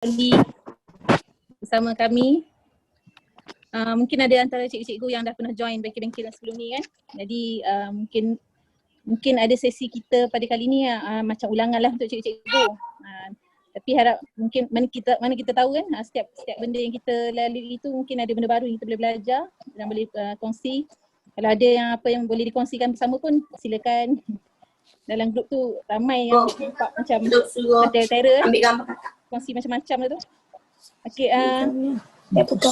kembali bersama kami. Mungkin ada antara cikgu-cikgu yang dah pernah join bengkel-bengkel sebelum ni kan. Jadi mungkin ada sesi kita pada kali ni macam ulangan lah untuk cikgu-cikgu. Tapi harap mungkin mana kita tahu kan setiap benda yang kita lalui itu mungkin ada benda baru yang kita boleh belajar dan boleh kongsi. Kalau ada yang boleh dikongsikan bersama pun silakan. Dalam grup tu ramai yang nampak macam terror. Ambil gambar kongsi macam-macam lah tu. Okey,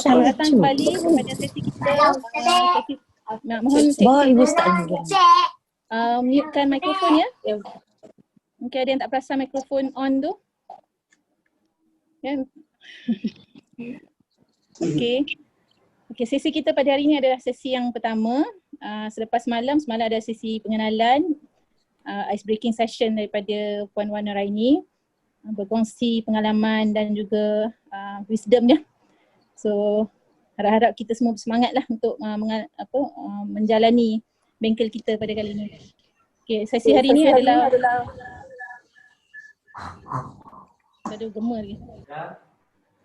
selamat datang kembali pada sesi kita. Mohon cikgu mutekan mikrofon ya. Mungkin ada yang tak perasan mikrofon on tu. Kan? Okey, sesi kita pada hari ini adalah sesi yang pertama. Selepas semalam ada sesi pengenalan, ice breaking session daripada Puan Wan Nuraini, berkongsi pengalaman dan juga wisdomnya. So harap-harap kita semua bersemangat lah untuk menjalani bengkel kita pada kali ini. Okay, sesi hari ini adalah gemar lagi.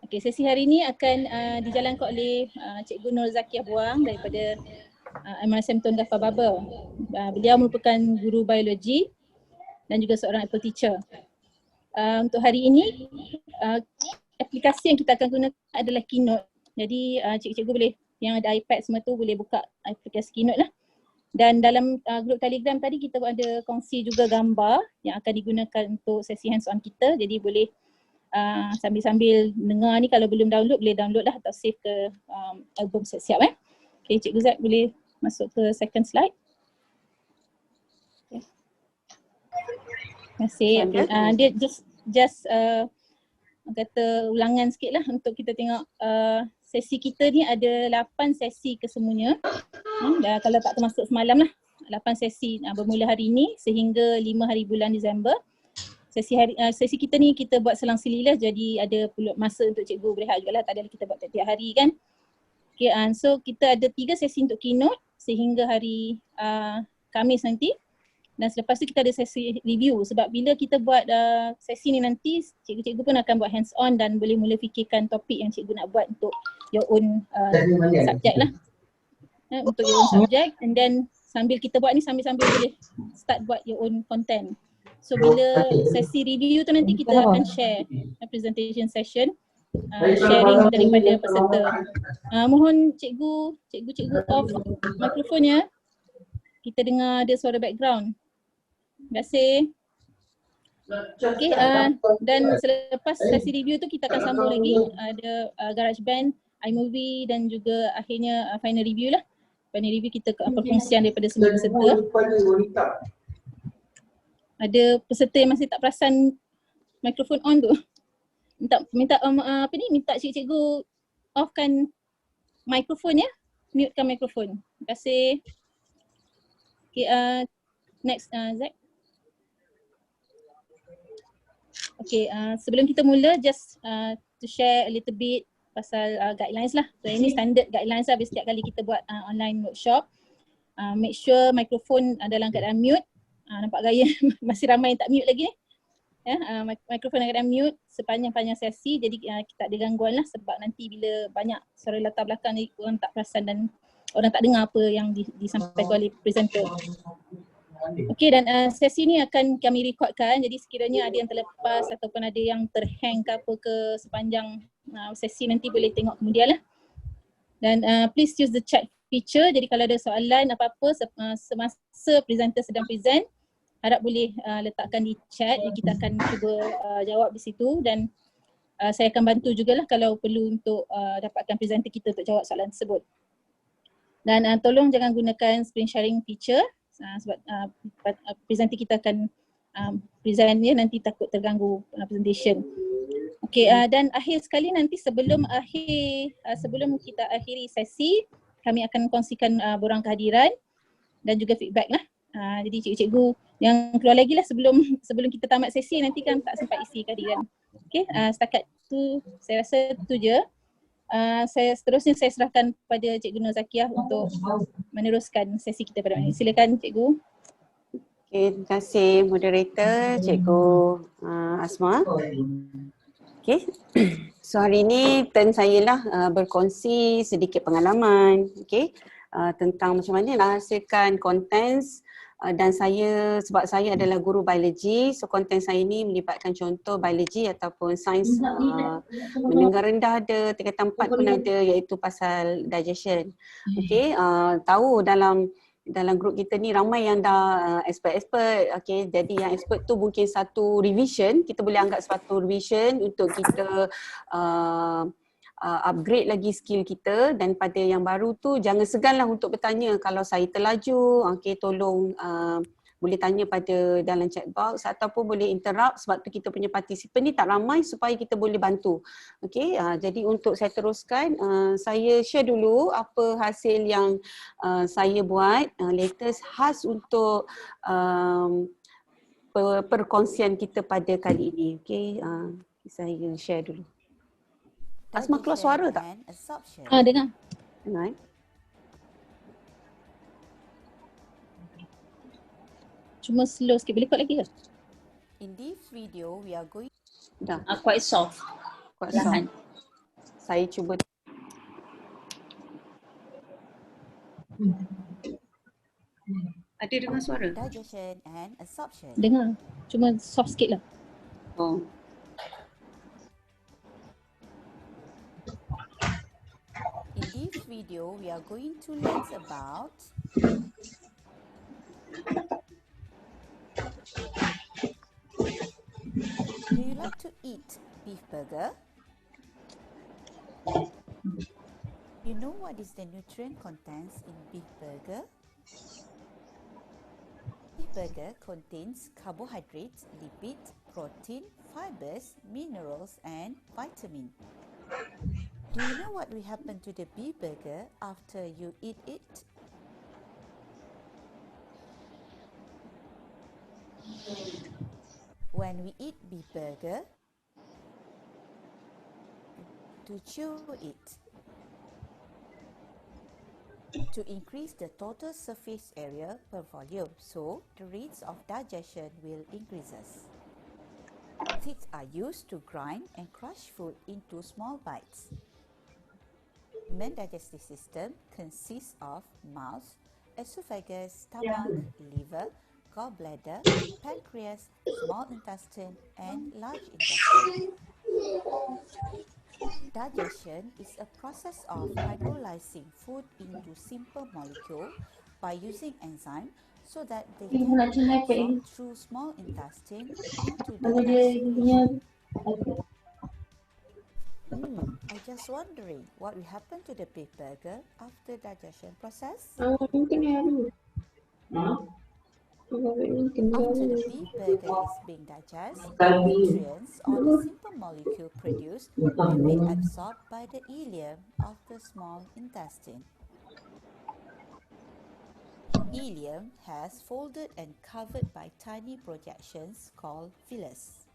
Okay, sesi hari ini akan dijalankan oleh Cikgu Nur Zakiah Buang daripada MRSM Tun Gafar Baba. Beliau merupakan guru biologi dan juga seorang Apple teacher. Untuk hari ini, aplikasi yang kita akan gunakan adalah Keynote. Jadi cikgu-cikgu boleh, yang ada iPad semua tu boleh buka aplikasi Keynote lah. Dan dalam grup Telegram tadi kita ada kongsi juga gambar yang akan digunakan untuk sesi hands on kita. Jadi boleh sambil-sambil dengar ni, kalau belum download boleh download lah atau save ke album siap-siap Okay, Cikgu Zat boleh masuk ke second slide. Okay. Terima kasih. Okay. Dia just kata ulangan sikit lah untuk kita tengok sesi kita ni ada 8 sesi kesemuanya. Kalau tak termasuk semalam lah, 8 sesi bermula hari ni sehingga 5 hari bulan Disember. Sesi kita ni kita buat selang sililah, jadi ada masa untuk cikgu berehat juga lah, tak adalah kita buat tiap-tiap hari kan. Okay, so kita ada 3 sesi untuk keynote sehingga hari Khamis nanti. Dan selepas tu kita ada sesi review, sebab bila kita buat sesi ni nanti cikgu-cikgu pun akan buat hands on dan boleh mula fikirkan topik yang cikgu nak buat untuk your own subject lah. Untuk your own subject, and then sambil kita buat ni sambil-sambil boleh start buat your own content. So bila sesi review tu nanti kita akan share presentation session, sharing daripada peserta. Mohon cikgu off mikrofonnya. Kita dengar ada suara background. Terima kasih. Okay, dan selepas sesi review tu kita akan sambung lagi. Ada GarageBand, iMovie dan juga akhirnya final review lah. Final review kita perkongsian daripada semua peserta. Ada peserta yang masih tak perasan mikrofon on tu. Minta cikgu offkan mikrofon ya. Mutekan mikrofon. Terima kasih. Okay, next Zack. Okay, sebelum kita mula, just to share a little bit pasal guidelines lah. So ini standard guidelines lah setiap kali kita buat online workshop. Make sure mikrofon dalam keadaan mute. Nampak gaya masih ramai yang tak mute lagi ni. Mikrofon dalam keadaan mute sepanjang-panjang sesi, jadi kita tak ada gangguan lah, sebab nanti bila banyak suara latar belakang ni orang tak perasan dan orang tak dengar apa yang disampaikan oleh presenter. Okey, dan sesi ni akan kami rekodkan, jadi sekiranya ada yang terlepas ataupun ada yang terhang ke apa ke sepanjang sesi, nanti boleh tengok kemudian lah. Dan please use the chat feature, jadi kalau ada soalan apa-apa semasa presenter sedang present, harap boleh letakkan di chat, kita akan cuba jawab di situ, dan saya akan bantu jugalah kalau perlu untuk dapatkan presenter kita untuk jawab soalan tersebut. Dan tolong jangan gunakan screen sharing feature sebab presenter kita akan present dia, nanti takut terganggu presentation. Okay, dan akhir sekali nanti sebelum kita akhiri sesi, kami akan kongsikan borang kehadiran dan juga feedback lah. Jadi cikgu-cikgu yang keluar lagi lah sebelum kita tamat sesi, nanti kan tak sempat isi kehadiran. Okay, setakat tu saya rasa tu je. Seterusnya saya serahkan kepada Cikgu Nur Zakiah untuk meneruskan sesi kita pada hari ini. Silakan Cikgu. Okay, terima kasih moderator Cikgu Asma. Okay. So hari ini turn saya lah berkongsi sedikit pengalaman tentang macam mana nak hasilkan contents dan sebab saya adalah guru biologi, so content saya ni melibatkan contoh biologi ataupun sains menengah rendah ada, tingkatan 4 pun ada, iaitu pasal digestion. Tahu dalam grup kita ni ramai yang dah expert. Jadi yang expert tu mungkin satu revision, kita boleh anggap satu revision untuk kita upgrade lagi skill kita. Dan pada yang baru tu jangan seganlah untuk bertanya. Kalau saya terlaju, tolong boleh tanya pada dalam chat box ataupun boleh interrupt, sebab tu kita punya participant ni tak ramai supaya kita boleh bantu. Jadi untuk saya teruskan, saya share dulu apa hasil yang saya buat latest khas untuk perkongsian kita pada kali ini. Saya share dulu. Asma keluar suara tak? Dengar. Dengar. Cuma slow sikit. Boleh kuat lagi ke? In this video, we are going. Dah. Quite soft. Quite soft. Saya cuba. Ada dengar suara? Digestion and absorption. Dengar. Cuma soft sikit lah. Oh. In this video, we are going to learn about do you like to eat beef burger? You know what is the nutrient contents in beef burger? Beef burger contains carbohydrates, lipids, protein, fibers, minerals and vitamin. Do you know what will happen to the beef burger after you eat it? When we eat beef burger, to chew it. To increase the total surface area per volume, so the rates of digestion will increases. Seeds are used to grind and crush food into small bites. Human digestive system consists of mouth, esophagus, stomach, liver, gallbladder, pancreas, small intestine, and large intestine. Digestion is a process of hydrolyzing food into simple molecule by using enzyme so that they can be absorbed through small intestine into the secretion. I just wondering what will happen to the beef burger after digestion process? After the beef burger is being digested, nutrients or the simple molecule produced will be absorbed by the ileum of the small intestine. Ileum has folded and covered by tiny projections called vilus.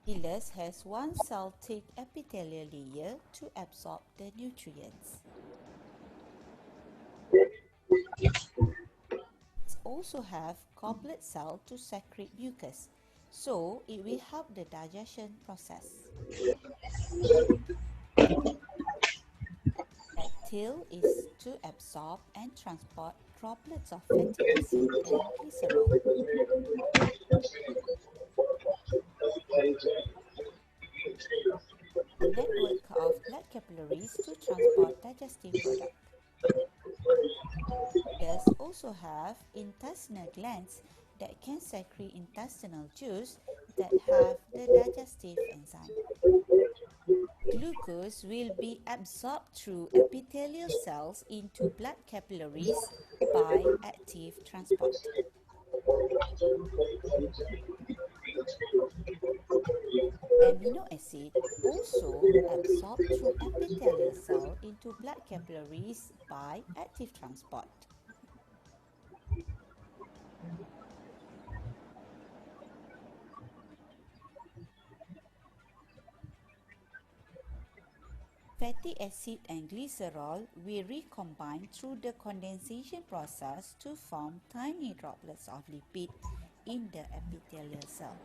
Vilus has one cell-thick epithelial layer to absorb the nutrients. It also have goblet cell to secrete mucus, so it will help the digestion process. That tail is to absorb and transport droplets of fatty acid and glycerol. A network of blood capillaries to transport digestive product. Does also have intestinal glands that can secrete intestinal juice that have the digestive enzyme. Glucose will be absorbed through epithelial cells into blood capillaries by active transport. Amino acid also absorbed through epithelial cell into blood capillaries by active transport. Fatty acid and glycerol will recombine through the condensation process to form tiny droplets of lipid in the epithelial cell.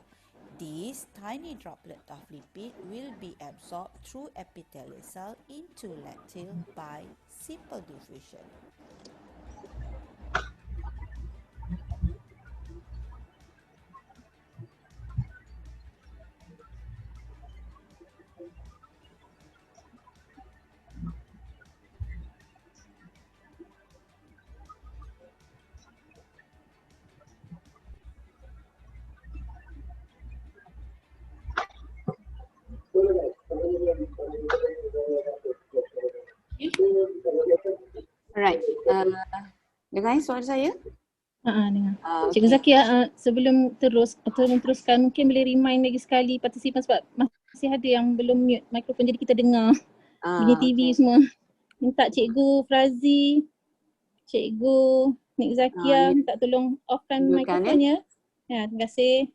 These tiny droplets of lipid will be absorbed through epithelial cell into lacteal by simple diffusion. Alright. Dengar soalan saya? Dengar. Cikgu Okay. Zakia, sebelum teruskan mungkin boleh remind lagi sekali partisipan sebab masih ada yang belum mute mikrofon jadi kita dengar bunyi TV Okay. semua. Minta Cikgu Frazi, Cikgu Nik Zakia minta tolong offkan Tunjukkan, mikrofonnya. Ya, terima kasih.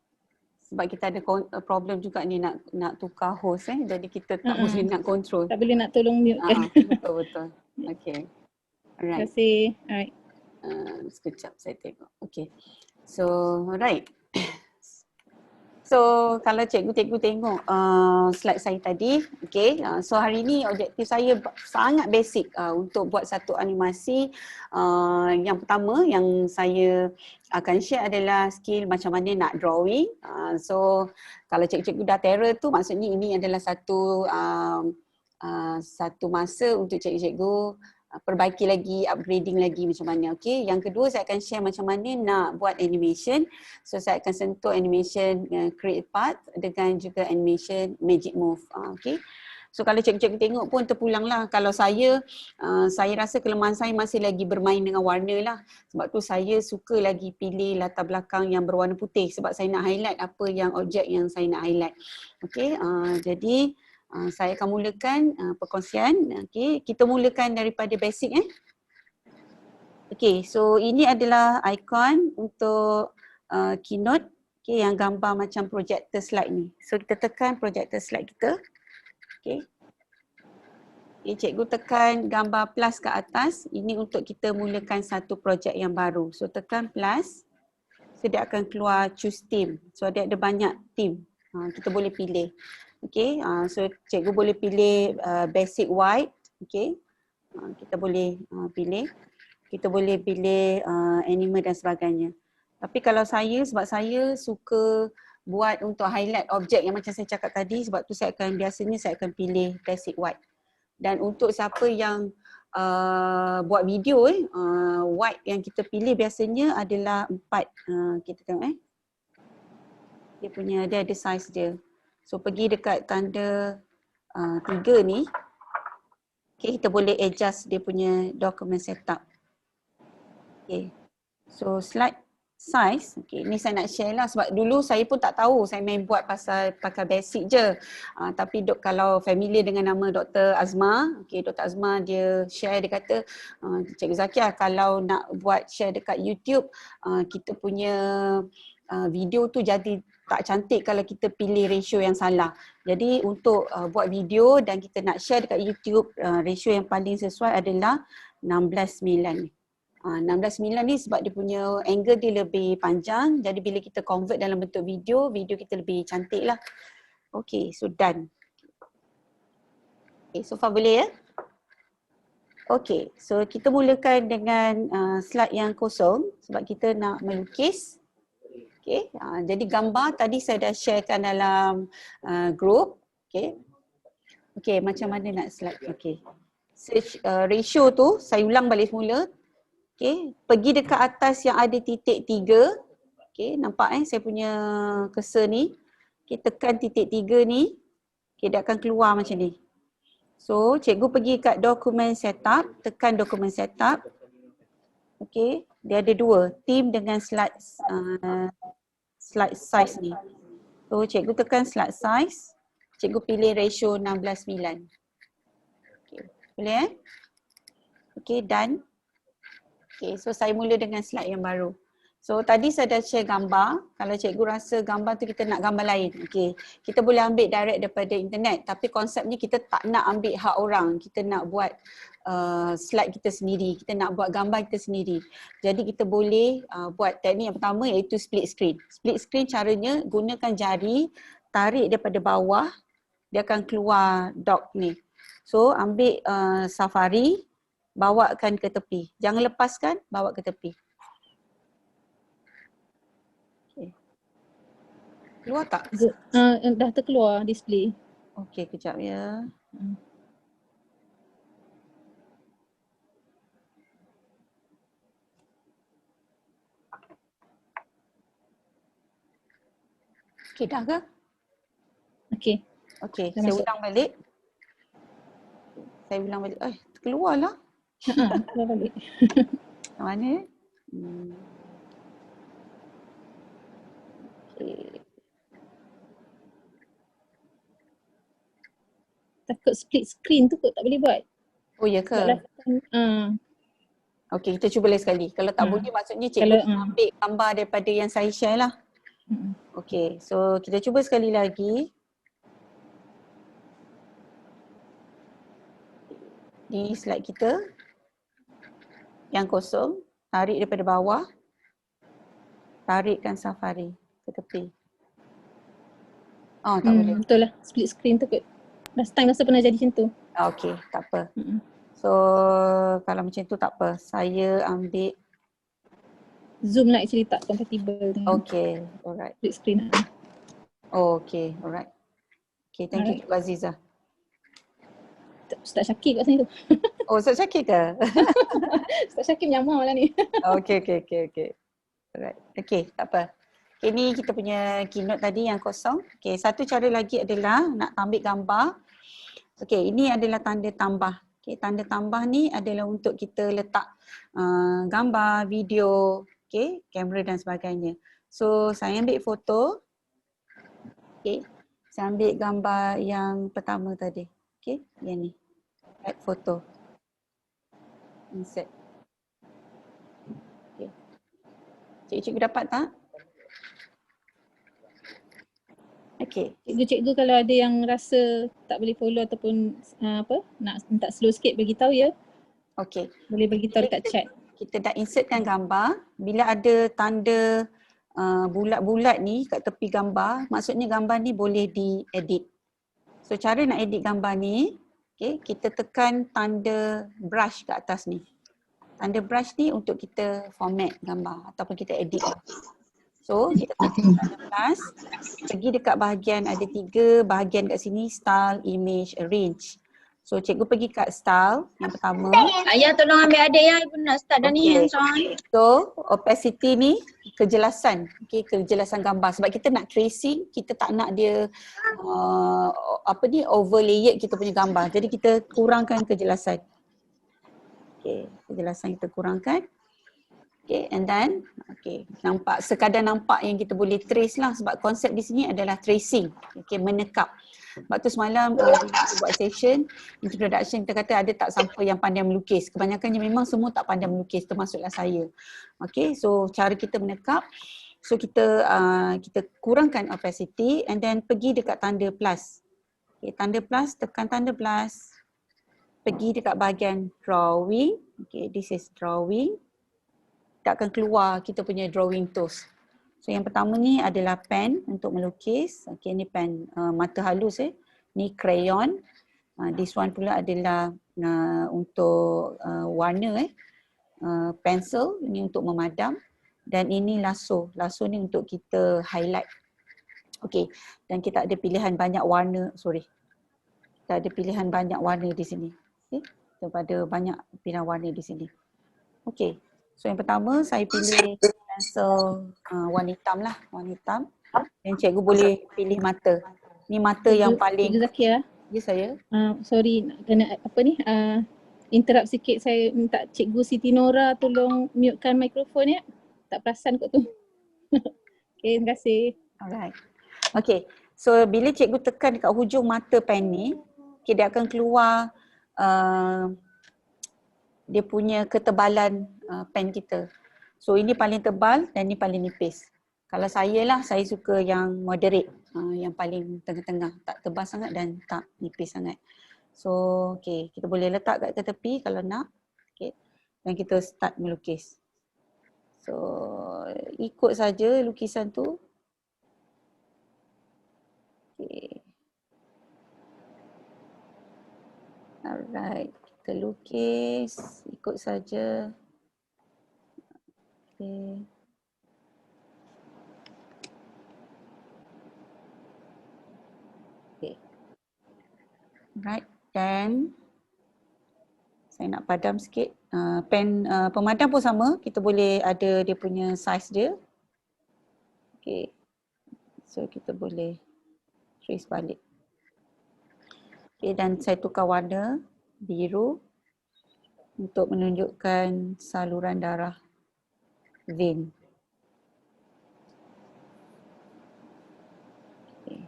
Sebab kita ada problem juga ni nak tukar host jadi kita tak boleh nak control. Tak boleh nak tolong mute kan. Betul. Okay. Terima Alright. kasih. Alright. Sekejap saya tengok. Okay. So, alright. So, kalau cikgu tengok slide saya tadi, okay. So, hari ni objektif saya sangat basic untuk buat satu animasi. Yang pertama yang saya akan share adalah skill macam mana nak drawing. So, kalau cikgu dah terror tu maksudnya ini adalah satu masa untuk cikgu perbaiki lagi, upgrading lagi macam mana. Okay. Yang kedua saya akan share macam mana nak buat animation. So saya akan sentuh animation create path dengan juga animation magic move. Okay. So kalau cikgu-cikgu tengok pun terpulanglah. Kalau saya rasa kelemahan saya masih lagi bermain dengan warna lah. Sebab tu saya suka lagi pilih latar belakang yang berwarna putih sebab saya nak highlight apa yang objek yang saya nak highlight. Okay. Jadi saya akan mulakan perkongsian. Okay. Kita mulakan daripada basic. Okay, so ini adalah ikon untuk Keynote. Okay, yang gambar macam projector slide ni. So kita tekan projector slide kita. Okay. Okay, cikgu tekan gambar plus ke atas. Ini untuk kita mulakan satu projek yang baru. So tekan plus. So dia akan keluar choose theme. So dia ada banyak theme. Kita boleh pilih. Okay, so cikgu boleh pilih basic white. Okay, kita boleh pilih. Kita boleh pilih animal dan sebagainya. Tapi kalau saya, sebab saya suka buat untuk highlight objek yang macam saya cakap tadi, sebab tu biasanya saya akan pilih basic white. Dan untuk siapa yang buat video, white yang kita pilih biasanya adalah 4. Kita tengok dia ada size dia. So pergi dekat tanda 3 ni. Okay, kita boleh adjust dia punya document setup. Okay. So slide size, okay, ni saya nak share lah sebab dulu saya pun tak tahu, saya main buat pasal pakai basic je. Tapi kalau familiar dengan nama Dr. Azma, okay, Dr. Azma dia share, dia kata, Cikgu Zakia kalau nak buat share dekat YouTube, kita punya video tu jadi tak cantik kalau kita pilih ratio yang salah. Jadi untuk buat video dan kita nak share dekat YouTube, ratio yang paling sesuai adalah 16:9. 16:9 ni sebab dia punya angle dia lebih panjang. Jadi bila kita convert dalam bentuk video kita lebih cantik lah. Okay, so done. Okay, so far boleh ya? Okay, so kita mulakan dengan slide yang kosong sebab kita nak melukis. Okay, jadi gambar tadi saya dah sharekan dalam group. Okay. Okay, macam mana nak slide? Okay. Search ratio tu, saya ulang balik semula. Okay, pergi dekat atas yang ada titik 3. Okay, nampak saya punya cursor ni. Okay, tekan titik 3 ni. Okay, dia akan keluar macam ni. So, cikgu pergi kat document setup, tekan document setup. Okay, dia ada 2, theme dengan slide size ni. So, cikgu tekan slide size. Cikgu pilih ratio 16:9. Okay, boleh Okay, done. Okay, so saya mula dengan slide yang baru. So tadi saya dah share gambar. Kalau cikgu rasa gambar tu kita nak gambar lain, okey. Kita boleh ambil direct daripada internet, tapi konsepnya kita tak nak ambil hak orang. Kita nak buat slide kita sendiri, kita nak buat gambar kita sendiri. Jadi kita boleh buat teknik yang pertama iaitu split screen. Split screen caranya gunakan jari, tarik daripada bawah, dia akan keluar dock ni. So ambil Safari, bawakan ke tepi. Jangan lepaskan, bawa ke tepi. Keluar tak? Dah terkeluar display. Okey, kejap ya. Okey, dah ke? Okey. Okey, Dah saya masuk. ulang balik. Saya ulang balik. Keluarlah. Keluar balik. Macam mana? Okey. Takut split screen tu kot tak boleh buat. Oh ya ke? Okey, kita cuba lagi sekali. Kalau tak boleh maksudnya cikgu ambil gambar daripada yang saya share lah. Okey, so kita cuba sekali lagi. Ni slide kita yang kosong, tarik daripada bawah, tarikkan Safari ke tepi. Oh, tak boleh. Betul lah, split screen tu kot. Last time rasa pernah jadi macam tu. Okey, tak apa. So kalau macam tu tak apa. Saya ambil Zoom lah actually tak compatible dengan okey, alright. split screen. Oh, okey, alright. Okay, thank you Cikgu Azizah. Ustaz Syakir kat sini tu. Oh, Ustaz Syakir ke? Ustaz Syakir menyamar lah ni. Okey. Alright. Okey, tak apa. Okay, ni kita punya keynote tadi yang kosong. Okay, satu cara lagi adalah nak ambil gambar. Okay, ini adalah tanda tambah. Okay, tanda tambah ni adalah untuk kita letak gambar, video, okay, kamera dan sebagainya. So, saya ambil foto. Okay, saya ambil gambar yang pertama tadi. Okay, yang ni. Add foto. Insert. Okay. Cikgu dapat tak? Okay. Cikgu-cikgu kalau ada yang rasa tak boleh follow ataupun nak minta slow sikit bagi tahu ya. Okay. Boleh bagi tahu dekat chat. Kita dah insertkan gambar. Bila ada tanda bulat-bulat ni kat tepi gambar, maksudnya gambar ni boleh diedit. So cara nak edit gambar ni, okay, kita tekan tanda brush kat atas ni. Tanda brush ni untuk kita format gambar ataupun kita edit. So kita tekan tanda plus, pergi dekat bahagian, ada 3 bahagian kat sini, style, image, arrange. So cikgu pergi kat style yang pertama. Ayah tolong ambil adik ya, ibu nak start dah ni yang soal. So opacity ni kejelasan, okay, kejelasan gambar. Sebab kita nak tracing, kita tak nak dia overlaid kita punya gambar. Jadi kita kurangkan kejelasan. Okay, kejelasan kita kurangkan. Okay, and then, okay, nampak, sekadar nampak yang kita boleh trace lah sebab konsep di sini adalah tracing, okay, menekap. Sebab tu semalam kita buat session, introduction, kita kata ada tak siapa yang pandai melukis. Kebanyakannya memang semua tak pandai melukis, termasuklah saya. Okay, so cara kita menekap, so kita kurangkan opacity and then pergi dekat tanda plus. Okay, tanda plus, tekan tanda plus, pergi dekat bahagian drawing, okay, this is drawing. Tak akan keluar kita punya drawing tools. So yang pertama ni adalah pen untuk melukis. Okay, ni pen mata halus Ni crayon. This one pula adalah untuk warna pencil, ini untuk memadam. Dan ini lasso. Lasso ni untuk kita highlight. Okay, dan kita ada pilihan banyak warna, Kita ada pilihan banyak warna di sini. Okay, kita ada banyak pilihan warna di sini. Okay. So yang pertama saya pilih pensel warna hitam lah, warna hitam. Dan cikgu boleh pilih mata. Ni mata yang paling. Cikgu Zakia. Ya saya. Sorry, kena interrupt sikit. Saya minta Cikgu Siti Nora tolong mutekan mikrofon ya. Tak perasan kot tu. Okay, terima kasih. Alright. Okay, so bila cikgu tekan dekat hujung mata pen ni, okay, dia akan keluar dia punya ketebalan pen kita. So ini paling tebal dan ini paling nipis. Kalau saya lah, saya suka yang moderate, yang paling tengah-tengah, tak tebal sangat dan tak nipis sangat. So okay, kita boleh letak kat tepi kalau nak. Okay. Dan kita start melukis. So ikut saja lukisan tu. Okay. Alright, kita lukis, ikut saja. Okay. Okay. Right, dan saya nak padam sikit. Pen pemadam pun sama, kita boleh ada dia punya size dia. Okay. So kita boleh trace balik. Okay, dan saya tukar warna biru untuk menunjukkan saluran darah vein. Okay.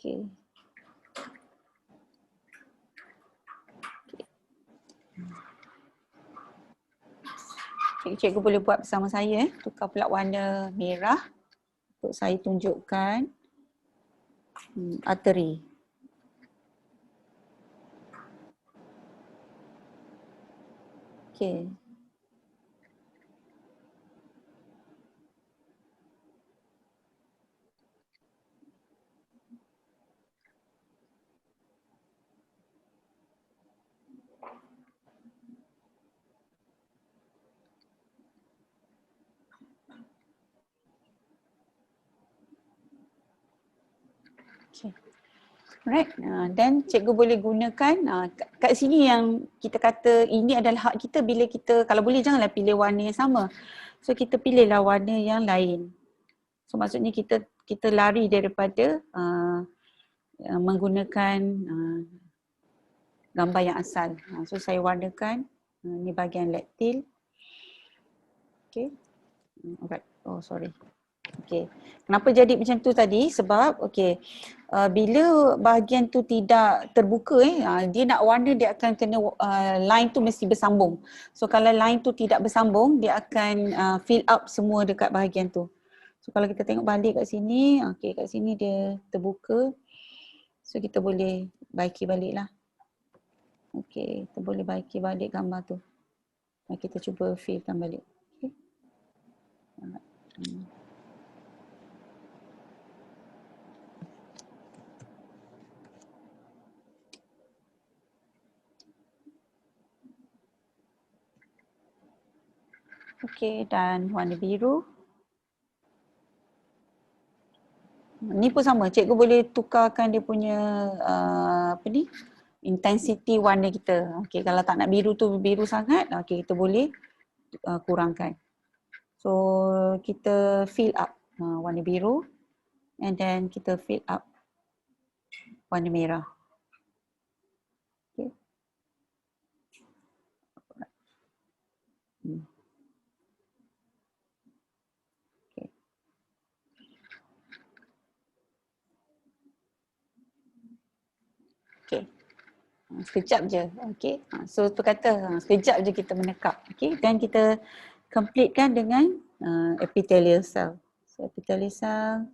Okay. Cikgu boleh buat bersama saya, tukar pula warna merah untuk saya tunjukkan arteri. Okay. Okay. Right, dan cikgu boleh gunakan kat sini yang kita kata ini adalah hak kita bila kita, kalau boleh janganlah pilih warna yang sama. So kita pilihlah warna yang lain. So maksudnya kita lari daripada menggunakan gambar yang asal. So saya warnakan ni bahagian lectile. Okay. Alright. Oh sorry. Okay. Kenapa jadi macam tu tadi? Sebab bila bahagian tu tidak terbuka dia nak warna, dia akan kena line tu mesti bersambung. So kalau line tu tidak bersambung, dia akan fill up semua dekat bahagian tu. So kalau kita tengok balik kat sini, kat sini dia terbuka. So kita boleh baiki balik lah. Okay, kita boleh baiki balik gambar tu. Kita cuba fillkan balik. Okay. Okey, dan warna biru. Ni pun sama, cikgu boleh tukarkan dia punya intensity warna kita. Okey, kalau tak nak biru tu biru sangat, kita boleh kurangkan. So kita fill up warna biru and then kita fill up warna merah. Okey. Okay. Sekejap je. Okay. So tu kata sekejap je kita menekap. Okay. Dan kita completekan dengan epithelial cell. So epithelial cell.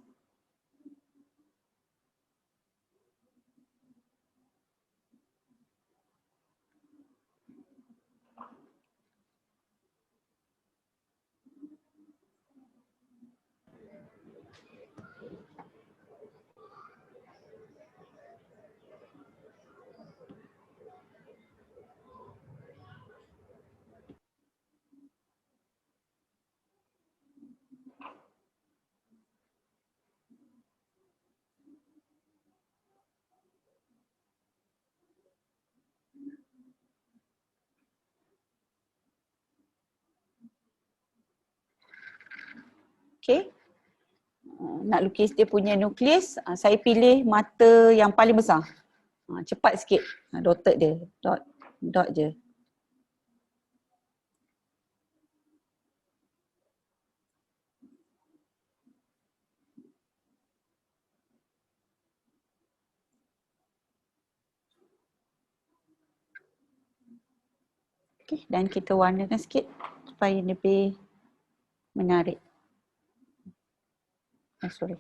Okay. Nak lukis dia punya nukleus, saya pilih mata yang paling besar. Cepat sikit. Dotted dia. Dot je. Okay, dan kita warnakan sikit supaya lebih menarik. Sorry.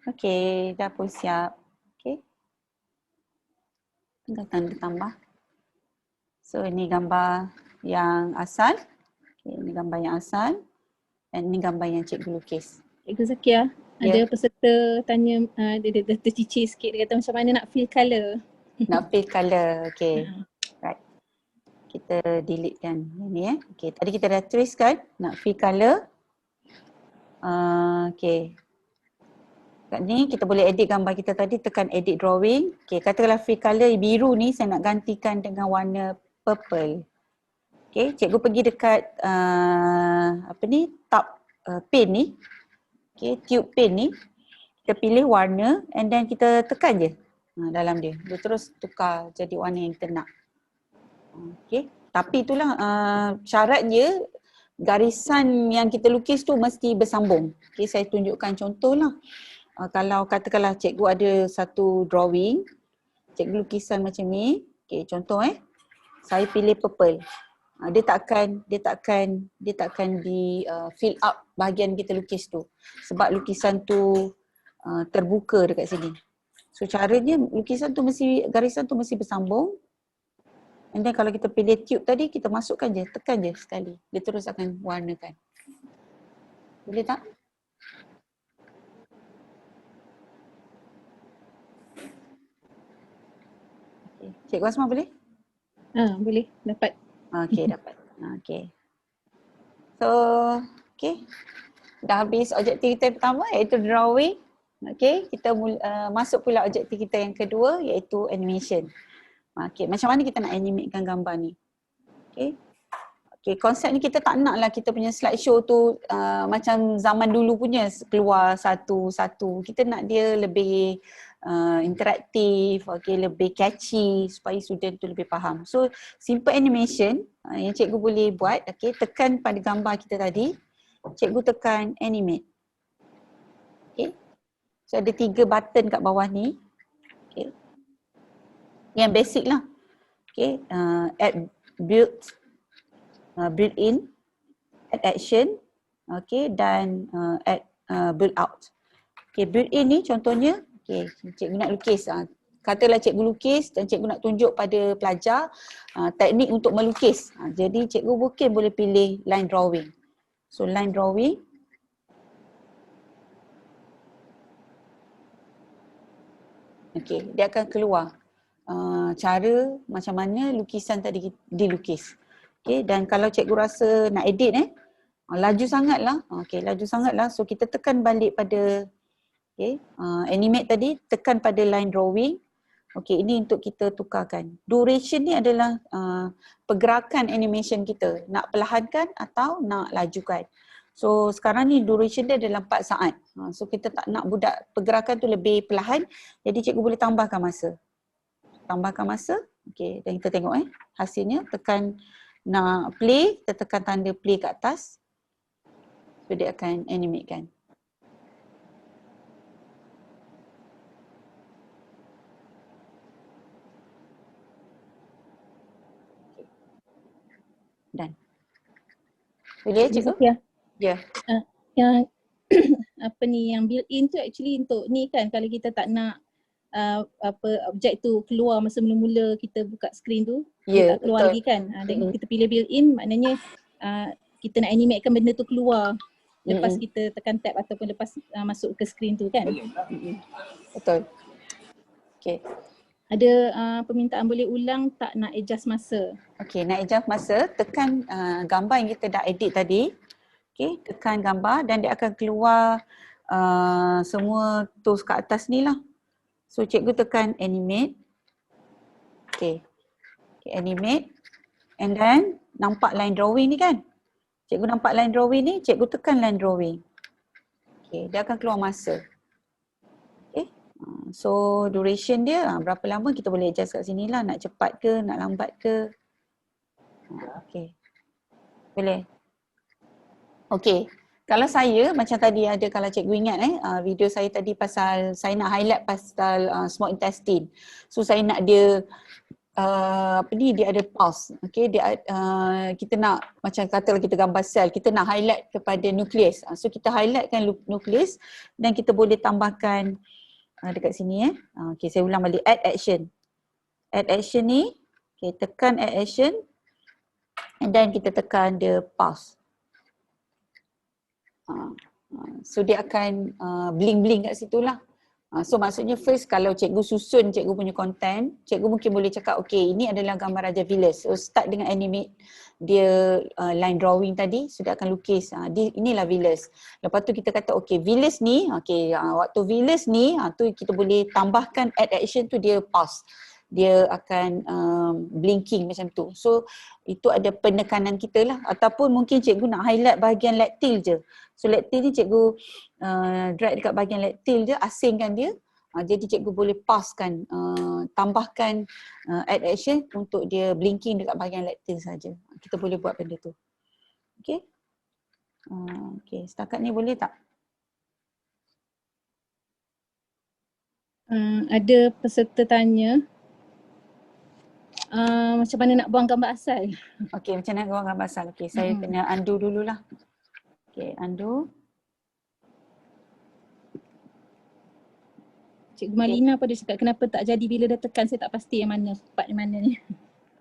Okey, dah pun siap. Okey. Tinggal tanda tambah. So ini gambar yang asal. Okay, ini gambar yang asal. Dan ini gambar yang cikgu lukis. Cikgu Zakia, ada Ya. peserta tanya, dia tercicir sikit, dia kata macam mana nak fill colour. Nak fill colour. Okey. Right. Kita delete kan ini Okey, tadi kita dah tulis kan nak fill colour. Okey. Kat ni kita boleh edit gambar kita tadi, tekan edit drawing. Okey, katakanlah fill colour biru ni saya nak gantikan dengan warna purple. Okey, cikgu pergi dekat tab pen ni. Okey, tube pen ni. Kita pilih warna and then kita tekan je dalam dia. Dia terus tukar jadi warna yang kita nak. Okey, tapi itulah syaratnya garisan yang kita lukis tu mesti bersambung. Okey, saya tunjukkan contohlah. Kalau katakanlah cikgu ada satu drawing, cikgu lukisan macam ni. Okey, contoh saya pilih purple. Dia takkan di fill up bahagian kita lukis tu. Sebab lukisan tu terbuka dekat sini. So caranya lukisan tu garisan tu mesti bersambung. And then kalau kita pilih tube tadi, kita masukkan je, tekan je sekali. Dia terus akan warnakan. Boleh tak? Okay. Cikgu Asma boleh? Boleh, dapat. Okey, dapat. Okey. So, okey. Dah habis objektif kita yang pertama iaitu drawing. Okey, kita masuk pula objektif kita yang kedua iaitu animation. Okey, macam mana kita nak animatekan gambar ni? Okey. Okey, konsep ni kita tak naklah kita punya slideshow tu macam zaman dulu punya keluar satu-satu. Kita nak dia lebih interaktif, okey, lebih catchy supaya student tu lebih faham. So, simple animation yang cikgu boleh buat, okey, tekan pada gambar kita tadi. Cikgu tekan animate. Okay. So ada 3 button kat bawah ni. Okay. Yang basic lah. Okay. Add build in, add action, okay, dan add build out. Okay, build in ni contohnya, okay, cikgu nak lukis. Katalah cikgu lukis dan cikgu nak tunjuk pada pelajar teknik untuk melukis. Jadi cikgu mungkin boleh pilih line drawing. So line drawing. Okay, dia akan keluar cara macam mana lukisan tadi dilukis. Okay, dan kalau cikgu rasa nak edit laju sangatlah. Okay, laju sangatlah. So kita tekan balik pada animate tadi, tekan pada line drawing. Okay, ini untuk kita tukarkan. Duration ni adalah pergerakan animation kita. Nak perlahankan atau nak lajukan. So sekarang ni duration dia adalah 4 saat. So kita tak nak budak pergerakan tu lebih perlahan. Jadi cikgu boleh tambahkan masa. Tambahkan masa. Okay, dan kita tengok hasilnya. Tekan nak play, kita tekan tanda play kat atas. So dia akan animatekan. Dan boleh cikgu? Ya. Ya. Yang apa ni, yang built in tu actually untuk ni kan, kalau kita tak nak objek tu keluar masa mula-mula kita buka skrin tu, dia tak keluar lagi kan. Dan kita pilih built in, maknanya kita nak animatekan benda tu keluar lepas kita tekan tab ataupun lepas masuk ke skrin tu kan. Betul. Okay. Ada permintaan boleh ulang tak nak adjust masa. Okay, nak adjust masa, tekan gambar yang kita dah edit tadi. Okay, tekan gambar dan dia akan keluar semua tools kat atas ni lah. So cikgu tekan animate. Okay, animate. And then nampak line drawing ni kan. Cikgu nampak line drawing ni, cikgu tekan line drawing. Okay, dia akan keluar masa. So duration dia berapa lama kita boleh adjust kat sini lah, nak cepat ke, nak lambat ke. Okay. Boleh? Okay. Kalau saya macam tadi ada, kalau cikgu ingat video saya tadi pasal saya nak highlight pasal small intestine. So saya nak dia dia ada pulse. Okay, dia kita nak macam katalah kita gambar sel, kita nak highlight kepada nukleus. So kita highlightkan nukleus dan kita boleh tambahkan dekat sini Okay, saya ulang balik, add action. Add action ni, okay, tekan add action and then kita tekan the pulse. So dia akan bling-bling kat situ lah. So maksudnya first kalau cikgu susun cikgu punya content, cikgu mungkin boleh cakap okay ini adalah gambar Raja Vilas. So start dengan animate dia line drawing tadi, so dia akan lukis. Inilah Vilas. Lepas tu kita kata okay Vilas ni, okay waktu Vilas ni tu kita boleh tambahkan add action tu dia pause. Dia akan blinking macam tu. So itu ada penekanan kita lah. Ataupun mungkin cikgu nak highlight bahagian lectile je. So lectile ni cikgu drag dekat bahagian lectile je, asingkan dia. Jadi cikgu boleh pauskan, tambahkan add action untuk dia blinking dekat bahagian lectile saja. Kita boleh buat benda tu. Okay. Okay, setakat ni boleh tak? Ada peserta tanya macam mana nak buang gambar asal. Okay, macam mana buang gambar asal? Okay, saya kena undo dululah. Okay, undo. Cikgu Malina pada cakap kenapa tak jadi bila dah tekan, saya tak pasti yang mana, part yang mana ni.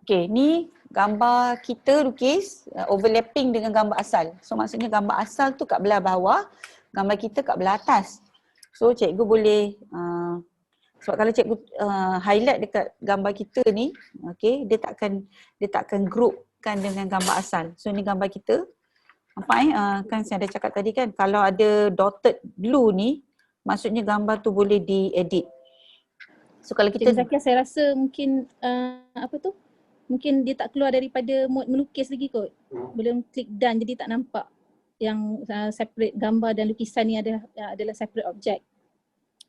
Okay, ni gambar kita lukis overlapping dengan gambar asal. So maksudnya gambar asal tu kat belah bawah, gambar kita kat belah atas. So cikgu boleh, sebab kalau cikgu highlight dekat gambar kita ni, okay, dia takkan groupkan dengan gambar asal. So ni gambar kita. Nampak kan saya ada cakap tadi kan, kalau ada dotted blue ni, maksudnya gambar tu boleh diedit. So kalau kita Zakia, saya rasa mungkin mungkin dia tak keluar daripada mode melukis lagi kot. Belum klik done jadi tak nampak yang separate gambar dan lukisan ni adalah separate object.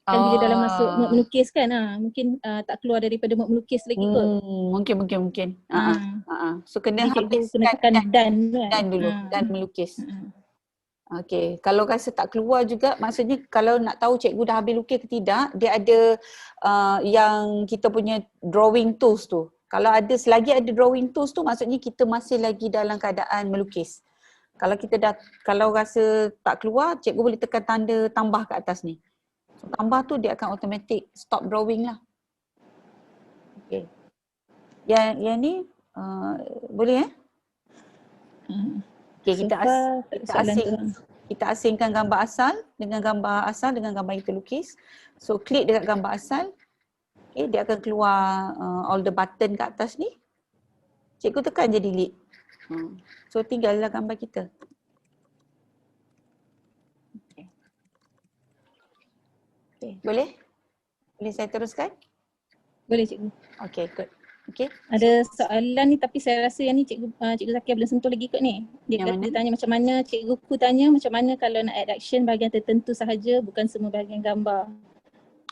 Kan bila dalam masuk mode melukis kan, mungkin tak keluar daripada mode melukis lagi kot. Mungkin. So kena tekan done dulu, dan melukis. Okay, kalau rasa tak keluar juga, maksudnya kalau nak tahu cikgu dah habis lukis ke tidak, dia ada yang kita punya drawing tools tu. Kalau ada, selagi ada drawing tools tu, maksudnya kita masih lagi dalam keadaan melukis. Kalau rasa tak keluar, cikgu boleh tekan tanda tambah kat atas ni. So, tambah tu dia akan automatic stop drawing lah. Okay. Yang ni boleh Okay, kita asingkan gambar asal dengan gambar yang kita lukis. So klik dekat gambar asal. Okay, dia akan keluar all the button kat atas ni. Cikgu tekan je delete. So tinggallah gambar kita. Okay, boleh? Boleh saya teruskan? Boleh cikgu. Okay, good. Okay. Ada soalan ni tapi saya rasa yang ni cikgu Zakia belum sentuh lagi kot ni. Dia tanya macam mana, cikguku tanya macam mana kalau nak add action bahagian tertentu sahaja, bukan semua bahagian gambar.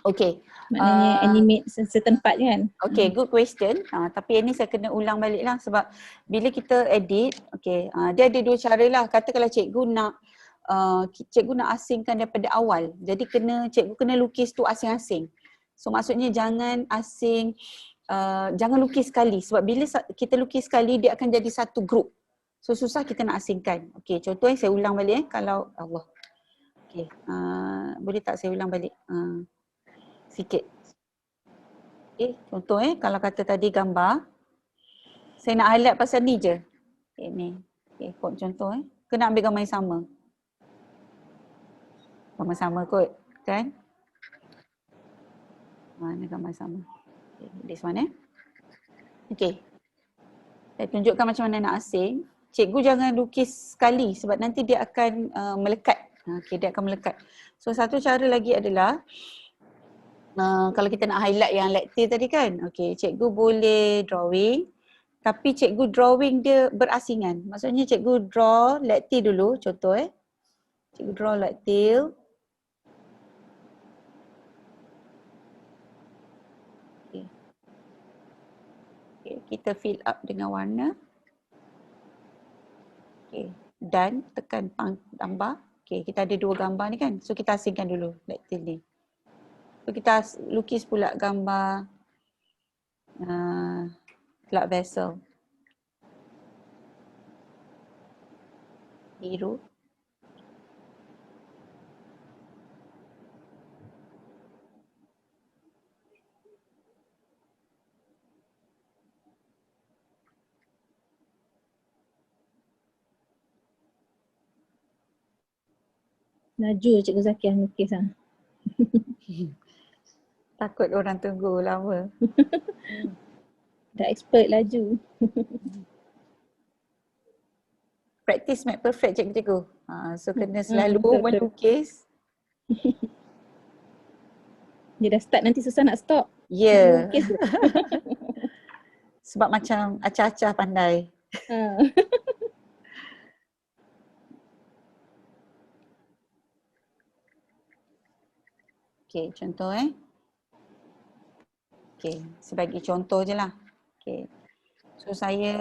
Okay. Maknanya animate setempat kan. Okay, good question. Tapi yang ni saya kena ulang balik lah sebab bila kita edit, okay, dia ada dua cara lah. Katakanlah cikgu nak asingkan daripada awal. Jadi cikgu kena lukis tu asing-asing. So maksudnya jangan asing, jangan lukis sekali sebab bila kita lukis sekali dia akan jadi satu group. So susah kita nak asingkan. Okay, contohnya saya ulang balik kalau Allah. Okay, boleh tak saya ulang balik sikit. Okay, contoh kalau kata tadi gambar, saya nak highlight pasal ni je. Okay, ni. Okay, contoh kena ambil gambar yang sama. Gambar sama kot, kan? Mana gambar sama? Okay, this one Okay. Saya tunjukkan macam mana nak asing. Cikgu jangan lukis sekali sebab nanti dia akan melekat. Okay, dia akan melekat. So satu cara lagi adalah kalau kita nak highlight yang lectile tadi kan. Okay, cikgu boleh drawing. Tapi cikgu drawing dia berasingan. Maksudnya cikgu draw lectile dulu. Contoh Cikgu draw lectile. kita fill up dengan warna. Okay. Dan tekan tambah. Okay, kita ada 2 gambar ni kan. So kita asingkan dulu Lectil ni. So kita lukis pula gambar blood vessel. Biru. Laju Cikgu Zakiah lukis lah. Takut orang tunggu lama. Dah expert laju. Practice make perfect cikgu-cikgu. So kena selalu betul. melukis. Dia dah start nanti susah nak stop. Ya. Lukis. Sebab macam acah-acah pandai. Okay, contoh Okay, sebagai contoh je lah. Okay. So saya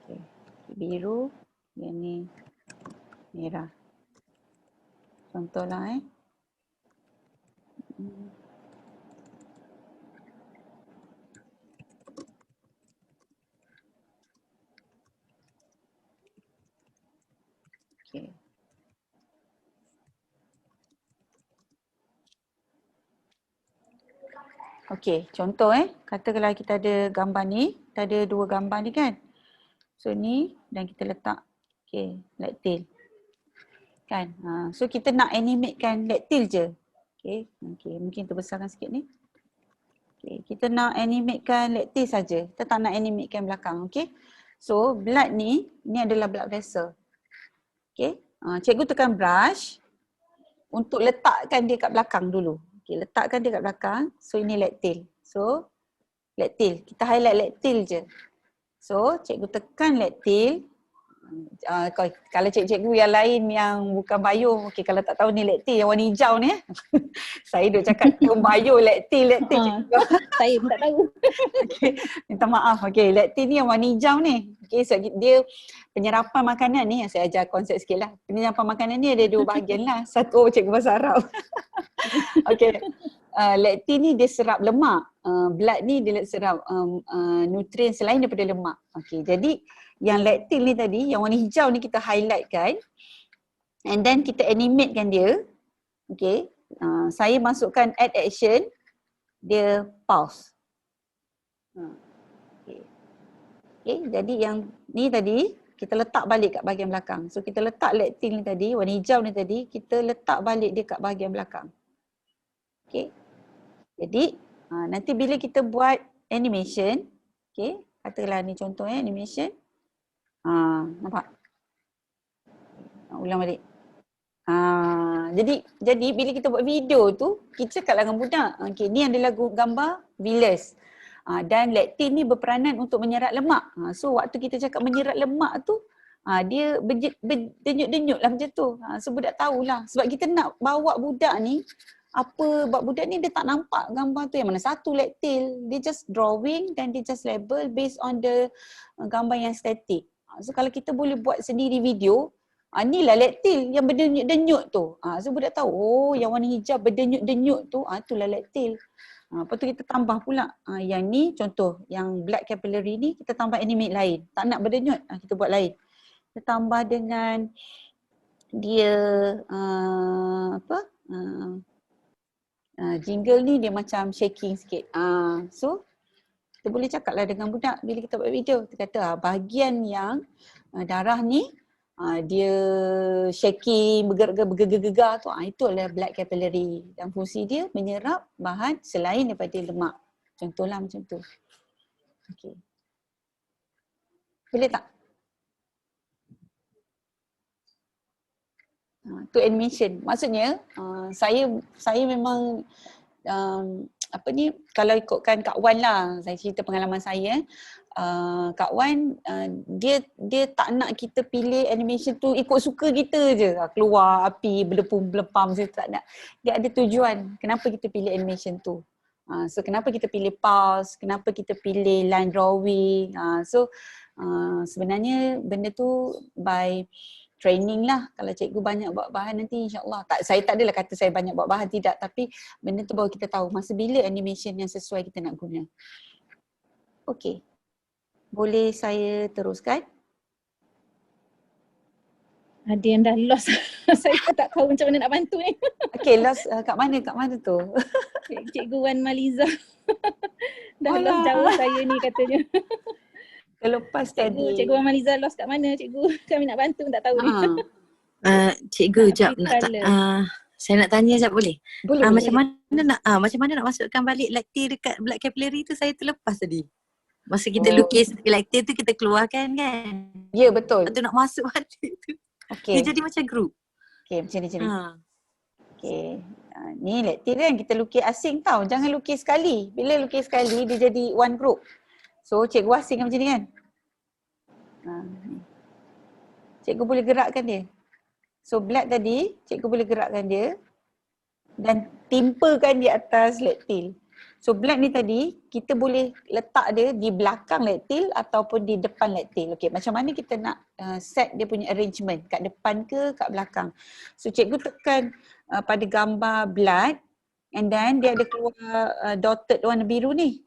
okay. Biru, yang ni merah. Contoh lah Okay. Okey, contoh katakanlah kita ada gambar ni, kita ada 2 gambar ni kan. So ni dan kita letak Lectil. Kan? So kita nak animatekan Lectil je. Okey, mungkin terbesarkan sikit ni. Okey, kita nak animatekan Lectil saja. Kita tak nak animatekan belakang, okey. So blood ni adalah blood vessel. Okey. Cikgu tekan brush untuk letakkan dia kat belakang dulu. Okay, letakkan dia kat belakang. So ini Lectil. So Lectil. Kita highlight Lectil je. So cikgu tekan Lectil. Kalau cikgu yang lain yang bukan bio, okay, kalau tak tahu ni Lectil yang warna hijau ni. Saya duk cakap bio Lectil. Saya pun tak tahu. Okay, minta maaf. Okay, Lectil ni yang warna hijau ni. Okay, so dia penyerapan makanan ni, yang saya ajar konsep sikit lah. Penyerapan makanan ni ada 2 bahagian lah. Satu cikgu bahasa Arab. Okay, Lectil ni dia serap lemak. Blood ni dia serap nutrien selain daripada lemak. Okay, jadi yang Lectil ni tadi, yang warna hijau ni kita highlight kan. And then kita animatekan dia. Okay, saya masukkan add action. Dia pause. Okay, jadi yang ni tadi kita letak balik kat bahagian belakang. So kita letak Lectil ni tadi, warna hijau ni tadi, kita letak balik dia kat bahagian belakang. Okay, jadi nanti bila kita buat animation, okay, katakanlah ni contoh animation. Nampak? Ulang balik. Jadi bila kita buat video tu, kita cakap dengan budak, okay, ni adalah gambar villus. Dan Lectil ni berperanan untuk menyerap lemak. So waktu kita cakap menyerap lemak tu, dia berdenyut-denyut lah macam tu. So budak tahulah. Sebab kita nak bawa budak ni, buat budak ni dia tak nampak gambar tu yang mana satu Lectil. Dia just drawing dan dia just label based on the gambar yang static. So kalau kita boleh buat sendiri video, inilah Lectil yang berdenyut-denyut tu. So budak tahu, oh yang warna hijau berdenyut-denyut tu, itulah Lectil. Lepas tu kita tambah pula, yang ni contoh, yang blood capillary ni kita tambah animate lain. Tak nak berdenyut, kita buat lain. Kita tambah dengan dia, jingle ni dia macam shaking sikit. So kita boleh cakap lah dengan budak bila kita buat video. Kita kata bahagian yang darah ni dia shaking, bergegar-gegar tu, itu adalah blood capillary dan fungsi dia menyerap bahan selain daripada lemak. Contohlah macam tu. Okey. Boleh tak? Tu animation. Maksudnya saya memang kalau ikutkan Kak Wan lah, saya cerita pengalaman saya. Kak Wan dia tak nak kita pilih animation tu ikut suka kita je, keluar api berlepam-belepam, saya tak nak. Dia ada tujuan kenapa kita pilih animation tu. So kenapa kita pilih pulse, kenapa kita pilih line drawing. Sebenarnya benda tu by training lah. Kalau cikgu banyak buat bahan nanti insyaAllah. Saya tak adalah kata saya banyak buat bahan, tidak. Tapi benda tu baru kita tahu masa bila animation yang sesuai kita nak guna. Okey. Boleh saya teruskan? Ada yang dah lost. Saya pun tak tahu macam mana nak bantu ni. Okey, lost kat mana tu? Cikgu Wan Maliza. Dah Alah. lost jauh saya ni katanya. Terlepas tadi. Cikgu Wan Maliza lost kat mana cikgu? Kami nak bantu tak tahu ni. Cikgu Tak jap free nak colour. saya nak tanya jap boleh? Boleh. Macam mana nak masukkan balik lactate dekat blood capillary tu, saya terlepas tadi. Masa kita lukis lactate tu kita keluarkan kan. Ya, betul. Lepas tu nak masuk balik tu. Okey. Dia jadi macam group. Okey, macam ni. Okay. Ni lactate kan kita lukis asing tau. Jangan lukis sekali. Bila lukis sekali dia jadi one group. So cikgu asingkan macam ni kan. Ni. Cikgu boleh gerakkan dia. So blood tadi cikgu boleh gerakkan dia dan timpakan di atas lactil. So blood ni tadi kita boleh letak dia di belakang lactil ataupun di depan lactil. Okey, macam mana kita nak set dia punya arrangement, kat depan ke kat belakang. So cikgu tekan pada gambar blood and then dia ada keluar dotted warna biru ni.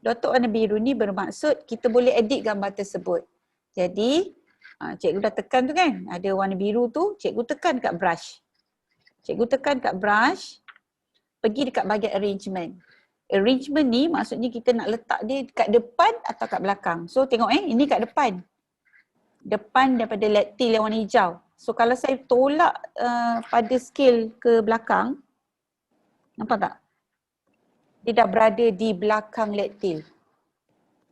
Dotted warna biru ni bermaksud kita boleh edit gambar tersebut. Jadi cikgu dah tekan tu kan, ada warna biru tu, cikgu tekan kat brush. Cikgu tekan kat brush, pergi dekat bahagian arrangement. Arrangement ni maksudnya kita nak letak dia kat depan atau kat belakang. So tengok ini kat depan. Depan daripada lactil yang warna hijau. So kalau saya tolak pada scale ke belakang, nampak tak? Dia dah berada di belakang lactil.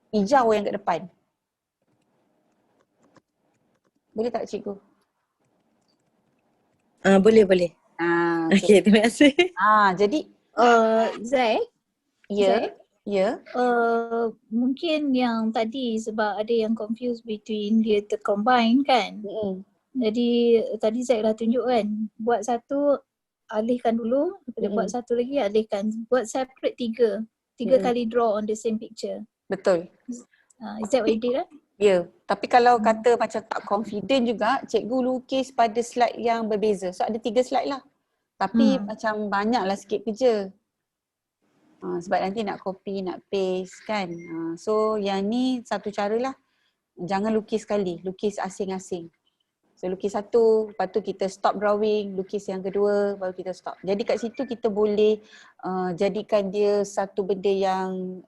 Hijau yang kat depan. Boleh tak cikgu? Boleh. Okey, terima kasih. Jadi Zai, ya. mungkin yang tadi sebab ada yang confused between dia tercombine kan. Jadi tadi Zai dah tunjuk kan, buat satu alihkan dulu, buat satu lagi alihkan. Buat separate tiga kali draw on the same picture. Betul. Is that what you did kan? Ya, tapi kalau kata macam tak confident juga, cikgu lukis pada slide yang berbeza. So ada 3 slide lah. Tapi macam banyaklah sikit kerja. Sebab nanti nak copy, nak paste kan. So yang ni satu cara lah. Jangan lukis sekali, lukis asing-asing. So lukis satu, lepas tu kita stop drawing, lukis yang kedua, baru kita stop. Jadi kat situ kita boleh jadikan dia satu benda yang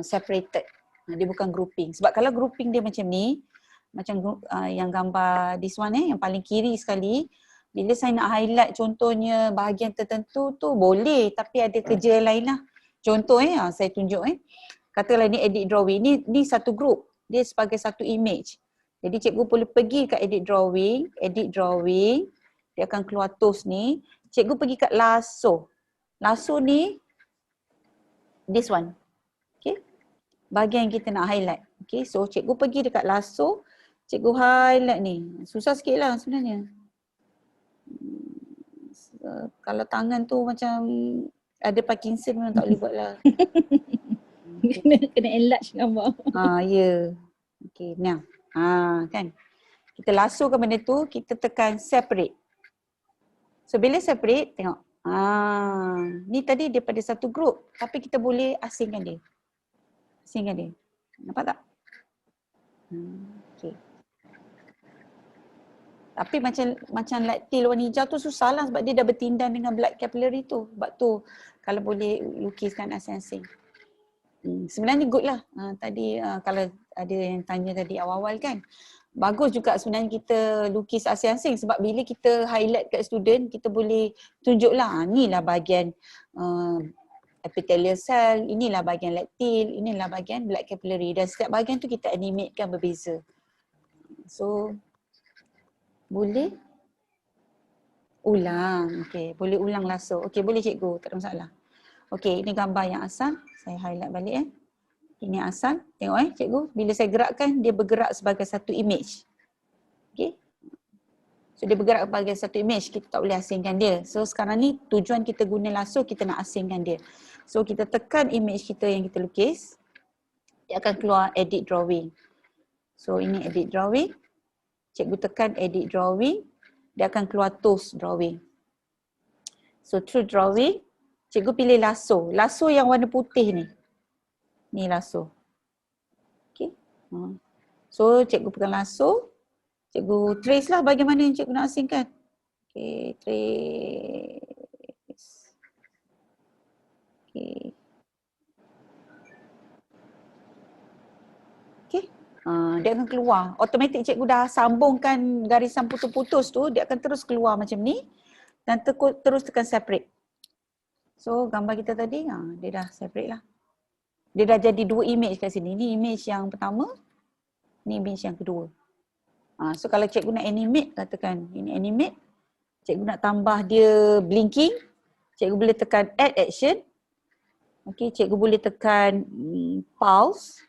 separated. Dia bukan grouping. Sebab kalau grouping dia macam ni, macam yang gambar this one yang paling kiri sekali, bila saya nak highlight contohnya bahagian tertentu tu boleh, tapi ada kerja lain lah. Contoh saya tunjuk katalah ni edit drawing, ni satu group, dia sebagai satu image. Jadi cikgu boleh pergi kat edit drawing, dia akan keluar tools ni. Cikgu pergi kat lasso. Lasso ni this one. Okay. Bahagian yang kita nak highlight. Okay, so cikgu pergi dekat lasso, cikgu highlight ni. Susah sikit lah sebenarnya. Kalau tangan tu macam ada Parkinson memang tak boleh buat lah. Kena enlarge gambar. Ya. Okay, now. Kan. Kita lasokan benda tu, kita tekan separate. So bila separate, tengok. Ni tadi daripada satu group, tapi kita boleh asingkan dia. Nampak tak? Okay. Tapi macam lactil warna hijau tu susah lah sebab dia dah bertindan dengan blood capillary tu. Sebab tu kalau boleh lukiskan asing-asing. Sebenarnya good lah. Tadi kalau ada yang tanya tadi awal-awal kan. Bagus juga sebenarnya kita lukis asing-asing sebab bila kita highlight kat student, kita boleh tunjuk lah inilah bahagian epithelial cell, inilah bahagian lactil, inilah bahagian blood capillary dan setiap bahagian tu kita animatekan berbeza. So boleh ulang. Okey, boleh ulang lasso. Okey, boleh cikgu, tak ada masalah. Okey, ini gambar yang asal. Saya highlight balik Ini asal. Tengok cikgu, bila saya gerakkan dia bergerak sebagai satu image. Okey. So dia bergerak sebagai satu image, kita tak boleh asingkan dia. So sekarang ni tujuan kita guna lasso, kita nak asingkan dia. So kita tekan image kita yang kita lukis, dia akan keluar edit drawing. So ini edit drawing. Cikgu tekan edit drawing, dia akan keluar tools drawing. So through drawing, cikgu pilih lasso. Lasso yang warna putih ni. Ni lasso. Okay. So cikgu pegang lasso, cikgu trace lah bagaimana yang cikgu nak asingkan. Okay, trace. Okay. Okay. Dia akan keluar. Automatik cikgu dah sambungkan garisan putus-putus tu, dia akan terus keluar macam ni dan terus tekan separate. So gambar kita tadi, dia dah separate lah. Dia dah jadi 2 image kat sini. Ni image yang pertama, ni image yang kedua. So kalau cikgu nak animate, katakan ini animate, cikgu nak tambah dia blinking, cikgu boleh tekan add action. Okay, cikgu boleh tekan pulse.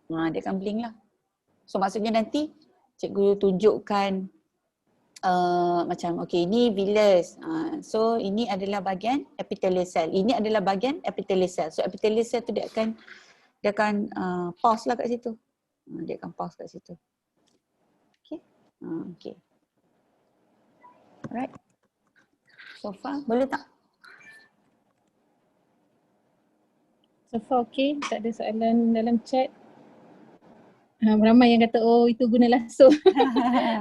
Dia akan blink lah. So maksudnya nanti cikgu tunjukkan macam okay, ini villus. So ini adalah bahagian epithelial cell. Ini adalah bahagian epithelial cell. So epithelial cell tu dia akan pause lah kat situ. Dia akan pause kat situ. Okay. Okay. Alright. So far boleh tak? So far okay, tak ada soalan dalam chat. Ramai yang kata oh itu guna lasso.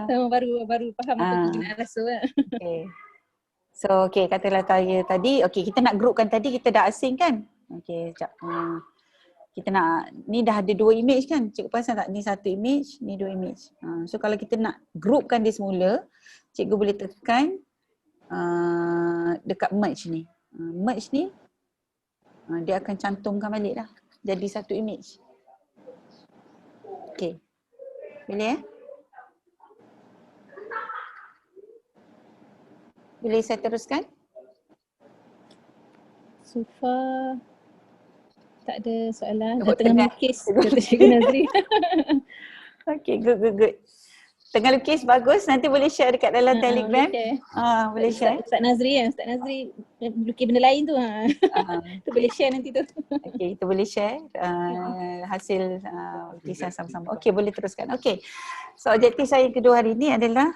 baru faham apa guna lasso lah. Okay. So okay, katalah tadi okay, kita nak groupkan tadi kita dah asing kan? Okay, sekejap. Kita nak, ni dah ada 2 image kan? Cikgu perasan tak? Ni 1 image, ni 2 image. So kalau kita nak groupkan dia semula, cikgu boleh tekan dekat merge ni. Merge ni, dia akan cantumkan balik lah. Jadi 1 image. Okay. Boleh Boleh saya teruskan? So far tak ada soalan. Tengah lukis kata Cikgu Nazri. Okay, good. Tengah lukis bagus, nanti boleh share dekat dalam Telegram. Boleh share. Ustaz Nazri lukis benda lain tu. Tu boleh share nanti tu. Okay, kita boleh share hasil lukisan sama-sama. Okay, boleh teruskan. Okay, so objektif saya kedua hari ni adalah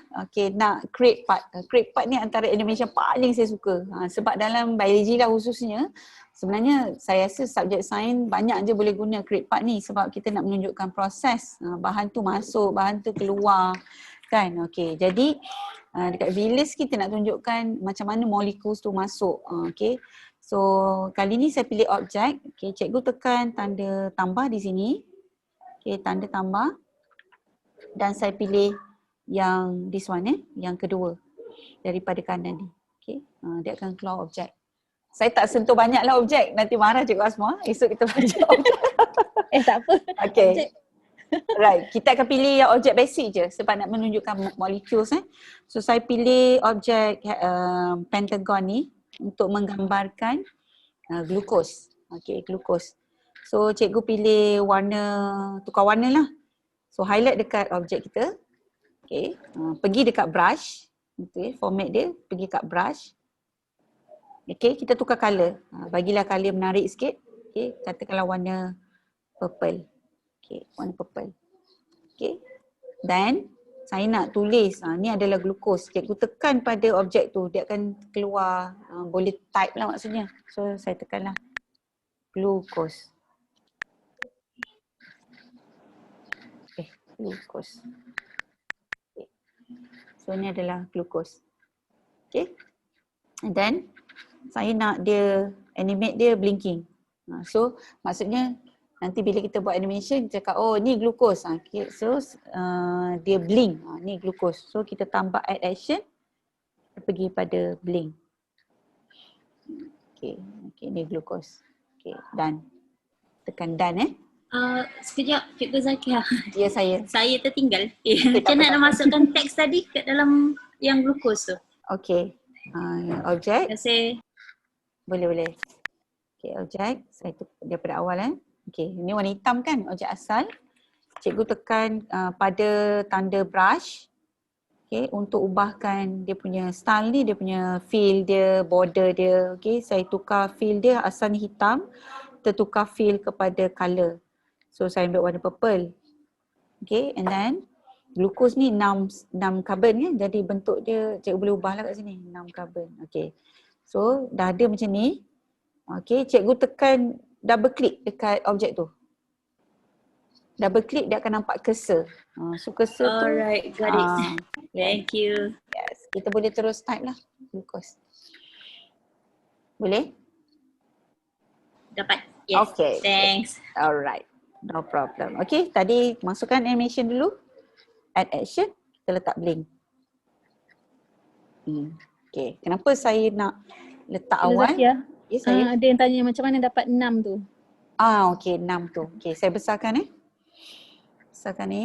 nak create part. Create part ni antara animation paling saya suka. Sebab dalam biologi lah khususnya, sebenarnya saya rasa subjek sains banyak je boleh guna create part ni sebab kita nak menunjukkan proses bahan tu masuk, bahan tu keluar kan. Okay, jadi dekat villus kita nak tunjukkan macam mana molekul tu masuk. Okay, so kali ni saya pilih objek. Okay, cikgu tekan tanda tambah di sini. Okay, tanda tambah dan saya pilih yang this one yang kedua daripada kanan ni. Okay, dia akan keluar objek. Saya tak sentuh banyaklah objek, nanti marah Cikgu Asma. Esok kita baca objek. Tak apa. Okay. Right, kita akan pilih yang objek basic je sebab nak menunjukkan molecules. So saya pilih objek pentagon ni untuk menggambarkan glukos. Okay, glukos. So cikgu pilih warna, tukar warna lah. So highlight dekat objek kita. Okay, pergi dekat brush. Okay, format dia, pergi kat brush. Okay, kita tukar colour. Bagilah colour menarik sikit. Okay, katakanlah warna purple. Okay, warna purple. Okay, dan saya nak tulis, ni adalah glukos. Cikgu tekan pada objek tu, dia akan keluar, boleh type lah maksudnya. So saya tekanlah glukos. Okay, glukos. Okay. So ni adalah glukos. Okay, and then saya nak dia animate dia blinking. So maksudnya nanti bila kita buat animation kita cakap oh ni glukos. Okay. So dia blink. Ni glukos. So kita tambah add action. Kita pergi pada blink. Okay, ni glukos. Okay, done. Tekan done Sekejap Cikgu Zakia. Ya saya. Saya tertinggal. Macam mana nak masukkan teks tadi kat dalam yang glukos tu? Okay. Objek. Terima kasih. Boleh. Okay, objek. Saya daripada awal Okay, ini warna hitam kan objek asal. Cikgu tekan pada tanda brush. Okay, untuk ubahkan dia punya style ni, dia punya fill dia, border dia. Okay, saya tukar fill dia, asal ni hitam, kita tukar fill kepada color. So saya ambil warna purple. Okay, and then glucose ni 6 carbon ya. Jadi bentuk dia, cikgu boleh ubah lah kat sini, 6 carbon. Okay, so dah ada macam ni. Okay, cikgu tekan double click dekat objek tu. Double click dia akan nampak cursor. So cursor tu. Alright, got it. Thank you. Yes, kita boleh terus type lah glucose. Boleh? Dapat. Yes. Okay. Thanks. Alright, no problem. Okay, tadi masukkan animation dulu. Add action, kita letak blink. Okay, kenapa saya nak letak awal? Zakia, Ya, saya. ada yang tanya macam mana dapat 6 tu. Okay, 6 tu. Okay, saya besarkan Besarkan ni.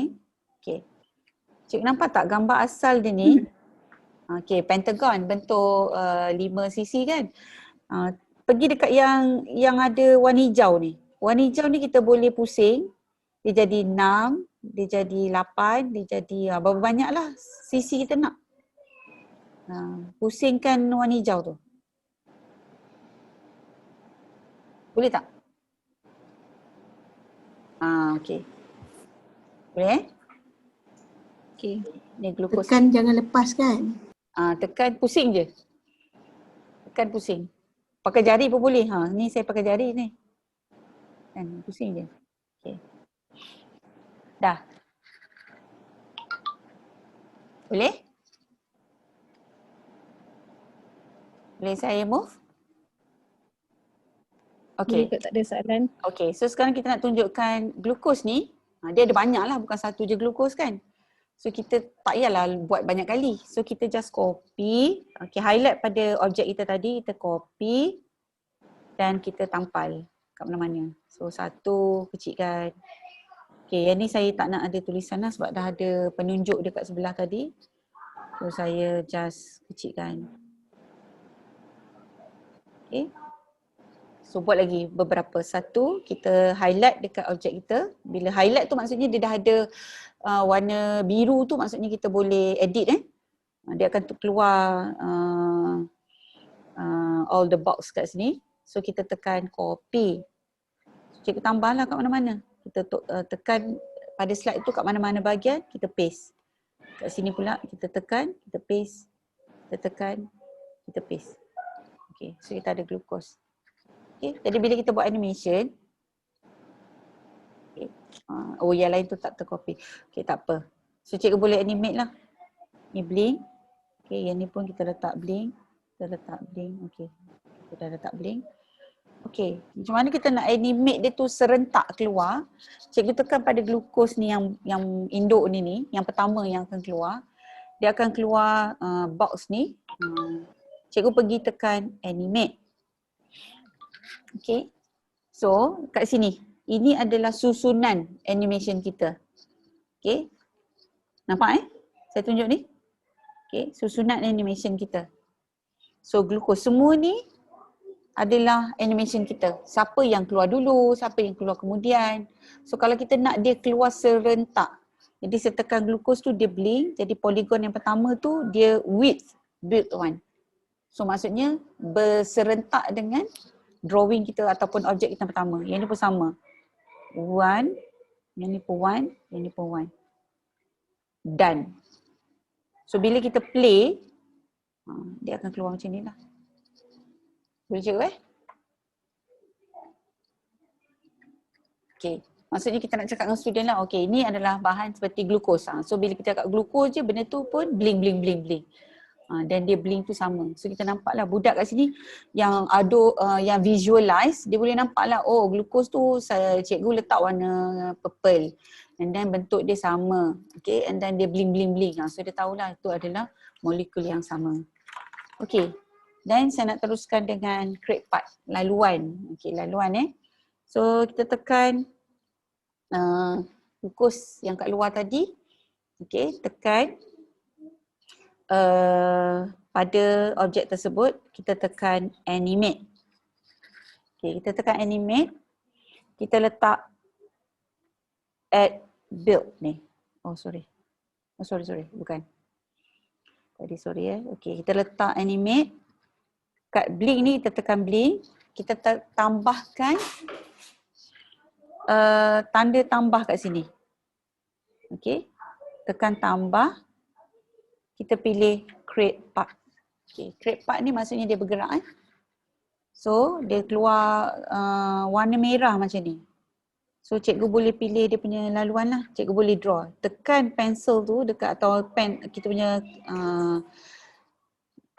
Okay. Cikgu nampak tak gambar asal dia ni? Okay, pentagon bentuk 5 sisi kan? Pergi dekat yang ada warna hijau ni. Warna hijau ni kita boleh pusing. Dia jadi 6, dia jadi 8, dia jadi berapa banyak lah sisi kita nak. Pusingkan warna hijau tu. Boleh tak? Okay. Boleh Okay. Ni glukos. Tekan jangan lepaskan. Tekan pusing je. Tekan pusing. Pakai jari pun boleh. Ni saya pakai jari ni. Kan pusing je. Okay. Dah. Boleh? Boleh saya move? Okay. Boleh, tak ada soalan. Okay, so sekarang kita nak tunjukkan glukos ni. Dia ada banyak lah, bukan satu je glukos kan. So kita tak payahlah buat banyak kali. So kita just copy. Okay, highlight pada objek kita tadi, kita copy dan kita tampal kat mana-mana. So satu kecilkan. Okay, yang ni saya tak nak ada tulisan lah sebab dah ada penunjuk dekat sebelah tadi. So saya just kecilkan. Okay. So buat lagi beberapa. Satu, kita highlight dekat objek kita. Bila highlight tu maksudnya dia dah ada warna biru tu, maksudnya kita boleh edit Dia akan keluar all the box kat sini. So kita tekan copy. Cikgu tambahlah kat mana-mana. Kita tekan pada slide tu kat mana-mana bahagian, kita paste. Kat sini pula kita tekan, kita paste. Kita tekan, kita paste. Okay, so kita ada glukos. Okay, jadi bila kita buat animation, okay. Yang lain tu tak tercopy. Okay, tak apa. So cikgu boleh animate lah. Ni blink. Okay, yang ni pun kita letak blink. Kita letak blink. Okay, kita dah letak blink. Okay, macam mana kita nak animate dia tu serentak keluar. Cikgu tekan pada glukos ni yang induk ni, yang pertama yang akan keluar. Dia akan keluar box ni. Cikgu pergi tekan animate. Okay, so kat sini, ini adalah susunan animation kita. Okay, nampak saya tunjuk ni. Okay, susunan animation kita. So glukos semua ni adalah animation kita. Siapa yang keluar dulu, siapa yang keluar kemudian. So kalau kita nak dia keluar serentak, jadi saya tekan glukos tu dia blink, jadi polygon yang pertama tu dia width build one. So maksudnya berserentak dengan drawing kita ataupun objek kita pertama. Yang ni pun sama. One, yang ni pun one, yang ni pun one. Done. So bila kita play, dia akan keluar macam ni lah. Boleh cikgu Okay. Maksudnya kita nak cakap dengan student lah, okay, ini adalah bahan seperti glukos. So bila kita cakap glukos je, benda tu pun blink, blink, blink, blink. Dan dia blink tu sama. So kita nampak lah budak kat sini yang yang visualize, dia boleh nampak lah, oh glukos tu cikgu letak warna purple. And then bentuk dia sama. Okay, and then dia blink, blink, blink. So dia tahulah itu adalah molekul yang sama. Okay, dan saya nak teruskan dengan create part, laluan. Okay, laluan So kita tekan glukos yang kat luar tadi. Okay, tekan. Pada objek tersebut, kita tekan animate. Okay, kita tekan animate. Kita letak add build ni. Oh sorry, bukan. Tadi sorry Okey, kita letak animate. Kat blink ni kita tekan blink. Kita tambahkan tanda tambah kat sini. Okey. Tekan tambah. Kita pilih create part. Okey, create part ni maksudnya dia bergerak So dia keluar warna merah macam ni. So cikgu boleh pilih dia punya laluan lah. Cikgu boleh draw. Tekan pencil tu dekat atau pen kita punya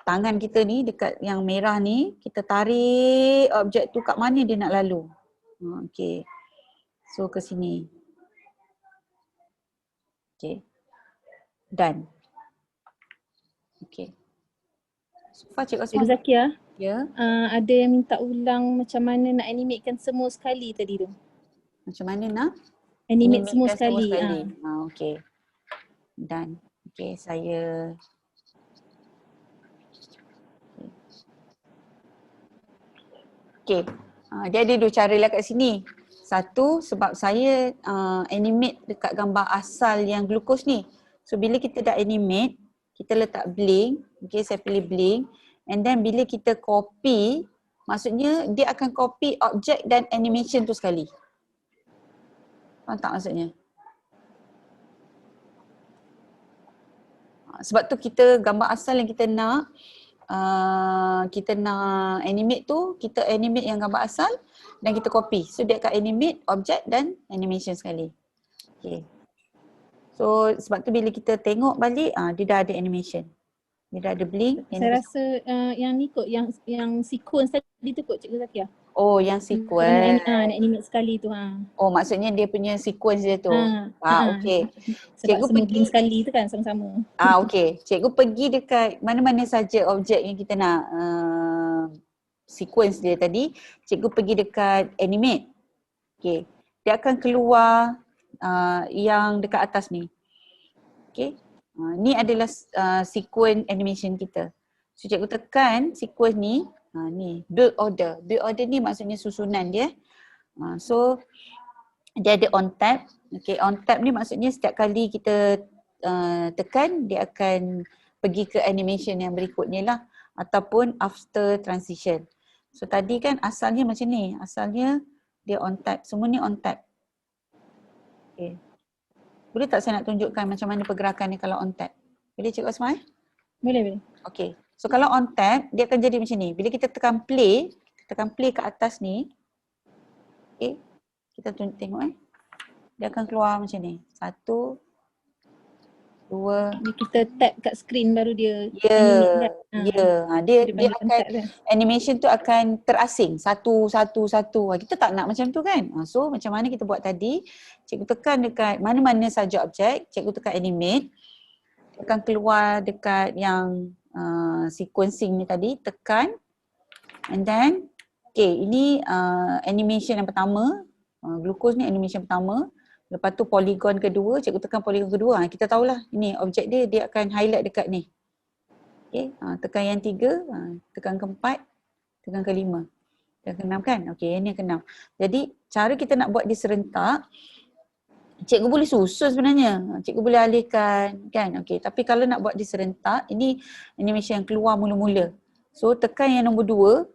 tangan kita ni dekat yang merah ni, kita tarik objek tu kat mana dia nak lalu. Okey. So ke sini. Okey. Done. Okey. So far Cikgu Cikgu Asma. Zakia, Ya. ada yang minta ulang macam mana nak animatekan semua sekali tadi tu. Macam mana nak? Animate semua Animatekan sekali. Okey. Done. Okey, saya Okey. Dia ada dua cara lah kat sini. Satu, sebab saya animate dekat gambar asal yang glukos ni. So bila kita dah animate, kita letak blink. Okay, saya pilih blink. And then bila kita copy, maksudnya dia akan copy objek dan animation tu sekali. Faham tak maksudnya? Sebab tu kita gambar asal yang kita nak animate tu, kita animate yang gambar asal dan kita copy. So dia akan animate objek dan animation sekali. Okay. So sebab tu bila kita tengok balik, dia dah ada animation. Dia dah ada blink. Saya rasa yang ni kot, yang sequence tadi tu kot Cikgu Zakia. Oh, yang sequence. Nak animate sekali tu. Oh, maksudnya dia punya sequence dia tu. Okey. Sebab Cikgu semua blink sekali tu kan sama-sama. Okey. Cikgu pergi dekat mana-mana saja objek yang kita nak sequence dia tadi. Cikgu pergi dekat animate. Okey. Dia akan keluar yang dekat atas ni. Okey. Ni adalah sequence animation kita. So cikgu tekan sequence ni. Ni build order. Build order ni maksudnya susunan dia. So dia ada on tab. Okay, on tab ni maksudnya setiap kali kita tekan, dia akan pergi ke animation yang berikutnya lah. Ataupun after transition. So tadi kan asalnya macam ni. Asalnya dia on tab. Semua ni on tab. Okay. Boleh tak saya nak tunjukkan macam mana pergerakan ni kalau on tab? Boleh Cikgu Asma? Boleh. Okay. So kalau on tab, dia akan jadi macam ni. Bila kita tekan play ke atas ni. Okay. Kita tengok dia akan keluar macam ni. 1, 2. Bila kita tap kat screen baru dia Ya. Dia akan animation tu akan terasing. Satu. Kita tak nak macam tu kan. So macam mana kita buat tadi. Cikgu tekan dekat mana-mana saja objek. Cikgu tekan animate. Dia akan keluar dekat yang sequencing ni tadi. Tekan. And then ini animation yang pertama. Glukos ni animation pertama. Lepas tu polygon kedua, cikgu tekan polygon kedua. Kita tahulah ini objek dia akan highlight dekat ni. Okay, tekan yang 3, tekan ke-4, tekan ke-5. Tekan ke-6 kan? Okay, yang ni yang ke-6. Jadi cara kita nak buat dia serentak, cikgu boleh susun sebenarnya. Cikgu boleh alihkan kan? Okay, tapi kalau nak buat dia serentak, ini animation yang keluar mula-mula. So tekan yang nombor 2,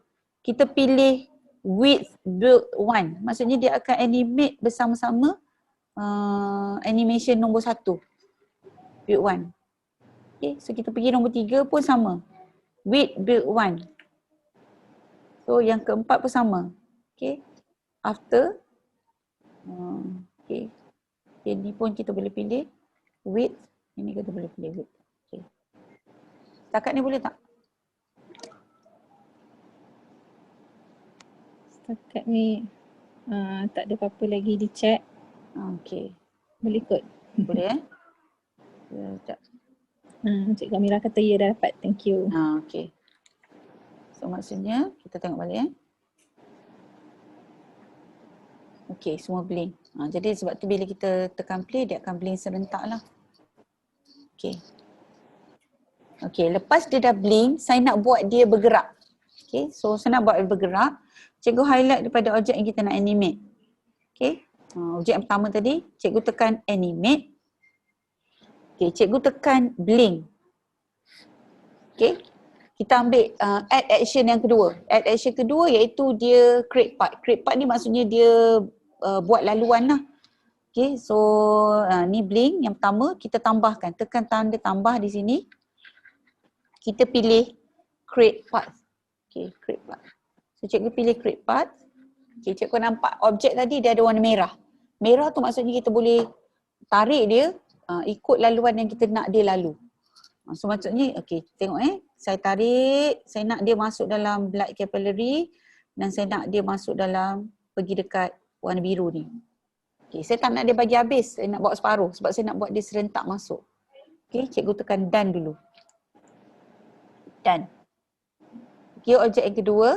kita pilih with build 1. Maksudnya dia akan animate bersama-sama animation nombor 1. Build 1. Okay, so kita pergi nombor 3 pun sama. With build 1. So yang keempat pun sama. Okay. After. Okay. Ini pun kita boleh pilih with. Ini kita boleh pilih with. Okay. Setakat ni boleh tak? Setakat ni tak ada apa-apa lagi di chat. Okay. Boleh kot. Boleh sekejap. Cikgu Amira kata ya dah dapat. Thank you. Okay. So maksudnya kita tengok balik Okay, semua blink. Jadi sebab tu bila kita tekan play, dia akan blink serentak lah. Okay. Okay, lepas dia dah blink, saya nak buat dia bergerak. Okay, so saya nak buat dia bergerak. Cikgu highlight daripada objek yang kita nak animate. Okay. Objek yang pertama tadi, cikgu tekan animate. Okay, cikgu tekan blink. Okay. Kita ambil add action yang kedua. Add action kedua iaitu dia create part. Create part ni maksudnya dia buat laluan lah. Okay, so ni blink yang pertama kita tambahkan. Tekan tanda tambah di sini. Kita pilih create part. Okay, create part. So cikgu pilih create part. Okay, cikgu nampak objek tadi dia ada warna merah. Merah tu maksudnya kita boleh tarik dia ikut laluan yang kita nak dia lalu. So maksudnya, okay, tengok saya tarik, saya nak dia masuk dalam blood capillary dan saya nak dia masuk dalam, pergi dekat warna biru ni. Okay, saya tak nak dia bagi habis, saya nak buat separuh sebab saya nak buat dia serentak masuk. Okay, cikgu tekan done dulu. Done. Okay, objek yang kedua,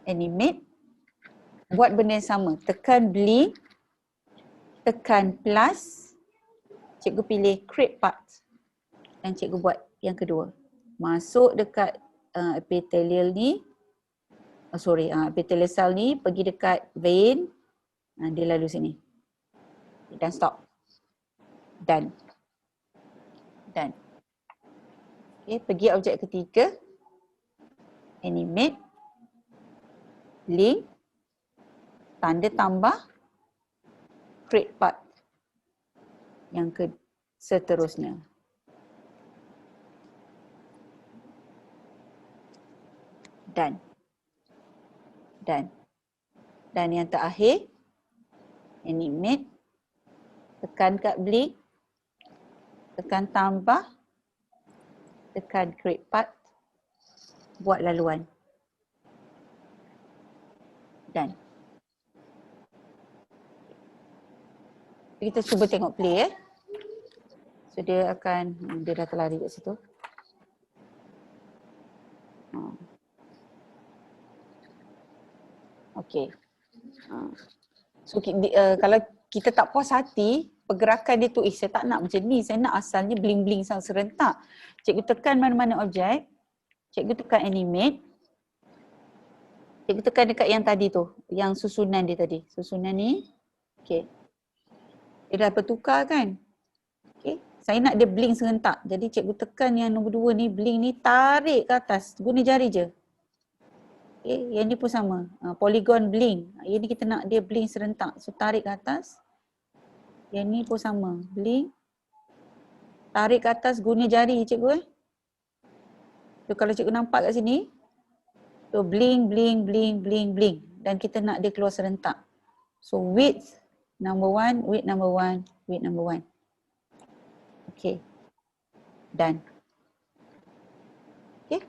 animate. Buat benda yang sama, tekan blink, tekan plus, cikgu pilih create part dan cikgu buat yang kedua. Masuk dekat epithelial ni, epithelial cell ni, pergi dekat vein, dia lalu sini. Dan stop. Done. Done. Okay, pergi objek ketiga, animate, link, tanda tambah, create part. Yang seterusnya. Done. Done. Dan yang terakhir, animate, tekan kat blink, tekan tambah, tekan create part, buat laluan. Done. Kita cuba tengok play So dia akan, dia dah terlari kat situ. Okay. So kalau kita tak puas hati, pergerakan dia tu, saya tak nak macam ni, saya nak asalnya bling-bling serentak. Cikgu tekan mana-mana objek, cikgu tekan animate, cikgu tekan dekat yang tadi tu, yang susunan dia tadi, susunan ni. Okay. Dia dah bertukar kan? Okay. Saya nak dia blink serentak, jadi cikgu tekan yang nombor 2 ni, blink ni tarik ke atas, guna jari je. Okay, yang ni pun sama, polygon blink. Yang ni kita nak dia blink serentak. So tarik ke atas. Yang ni pun sama, blink. Tarik ke atas guna jari cikgu So kalau cikgu nampak kat sini. So blink, blink, blink, blink, blink. Dan kita nak dia keluar serentak. So width number 1, width number 1, width number 1. Okay. Done. Okay.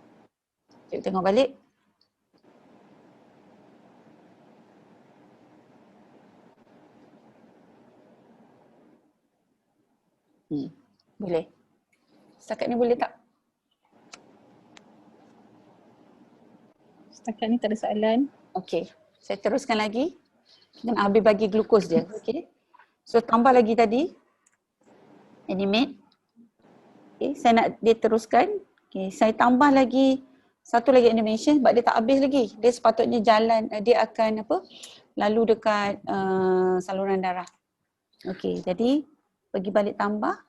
Cikgu tengok balik. Boleh. Setakat ni boleh tak? Setakat ni tak ada soalan. Okey. Saya teruskan lagi. Dan habis bagi glukos dia. Okey. So tambah lagi tadi. Animate. Okey, saya nak dia teruskan. Okey, saya tambah lagi satu lagi animation sebab dia tak habis lagi. Dia sepatutnya jalan, dia akan apa? Lalu dekat saluran darah. Okey, jadi pergi balik tambah.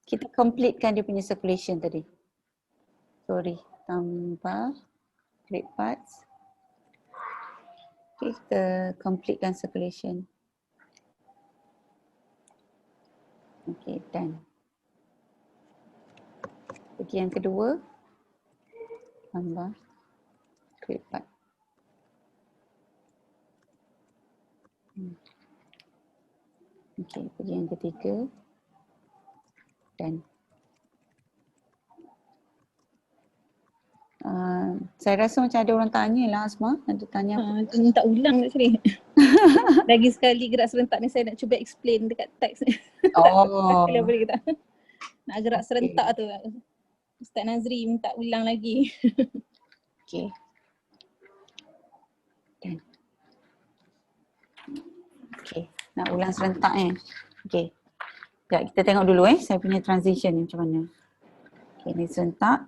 Kita completekan dia punya circulation tadi. Sorry, tambah create parts. Okay, kita completekan circulation. Okay, done. Pergi yang kedua. Tambah create part. Okay, pergi yang ketiga. Dan saya rasa macam ada orang tanya lah Asma, ada tanya apa? Tak ulang kat sini. Lagi sekali gerak serentak ni saya nak cuba explain dekat teks ni. Oh. Kalau boleh kita. Nak gerak serentak tu. Ustaz Nazri minta ulang lagi. Okay. Dan. Okay, nak ulang serentak Okay. Sekejap, kita tengok dulu saya punya transition ni macam mana. Okay, ni serentak.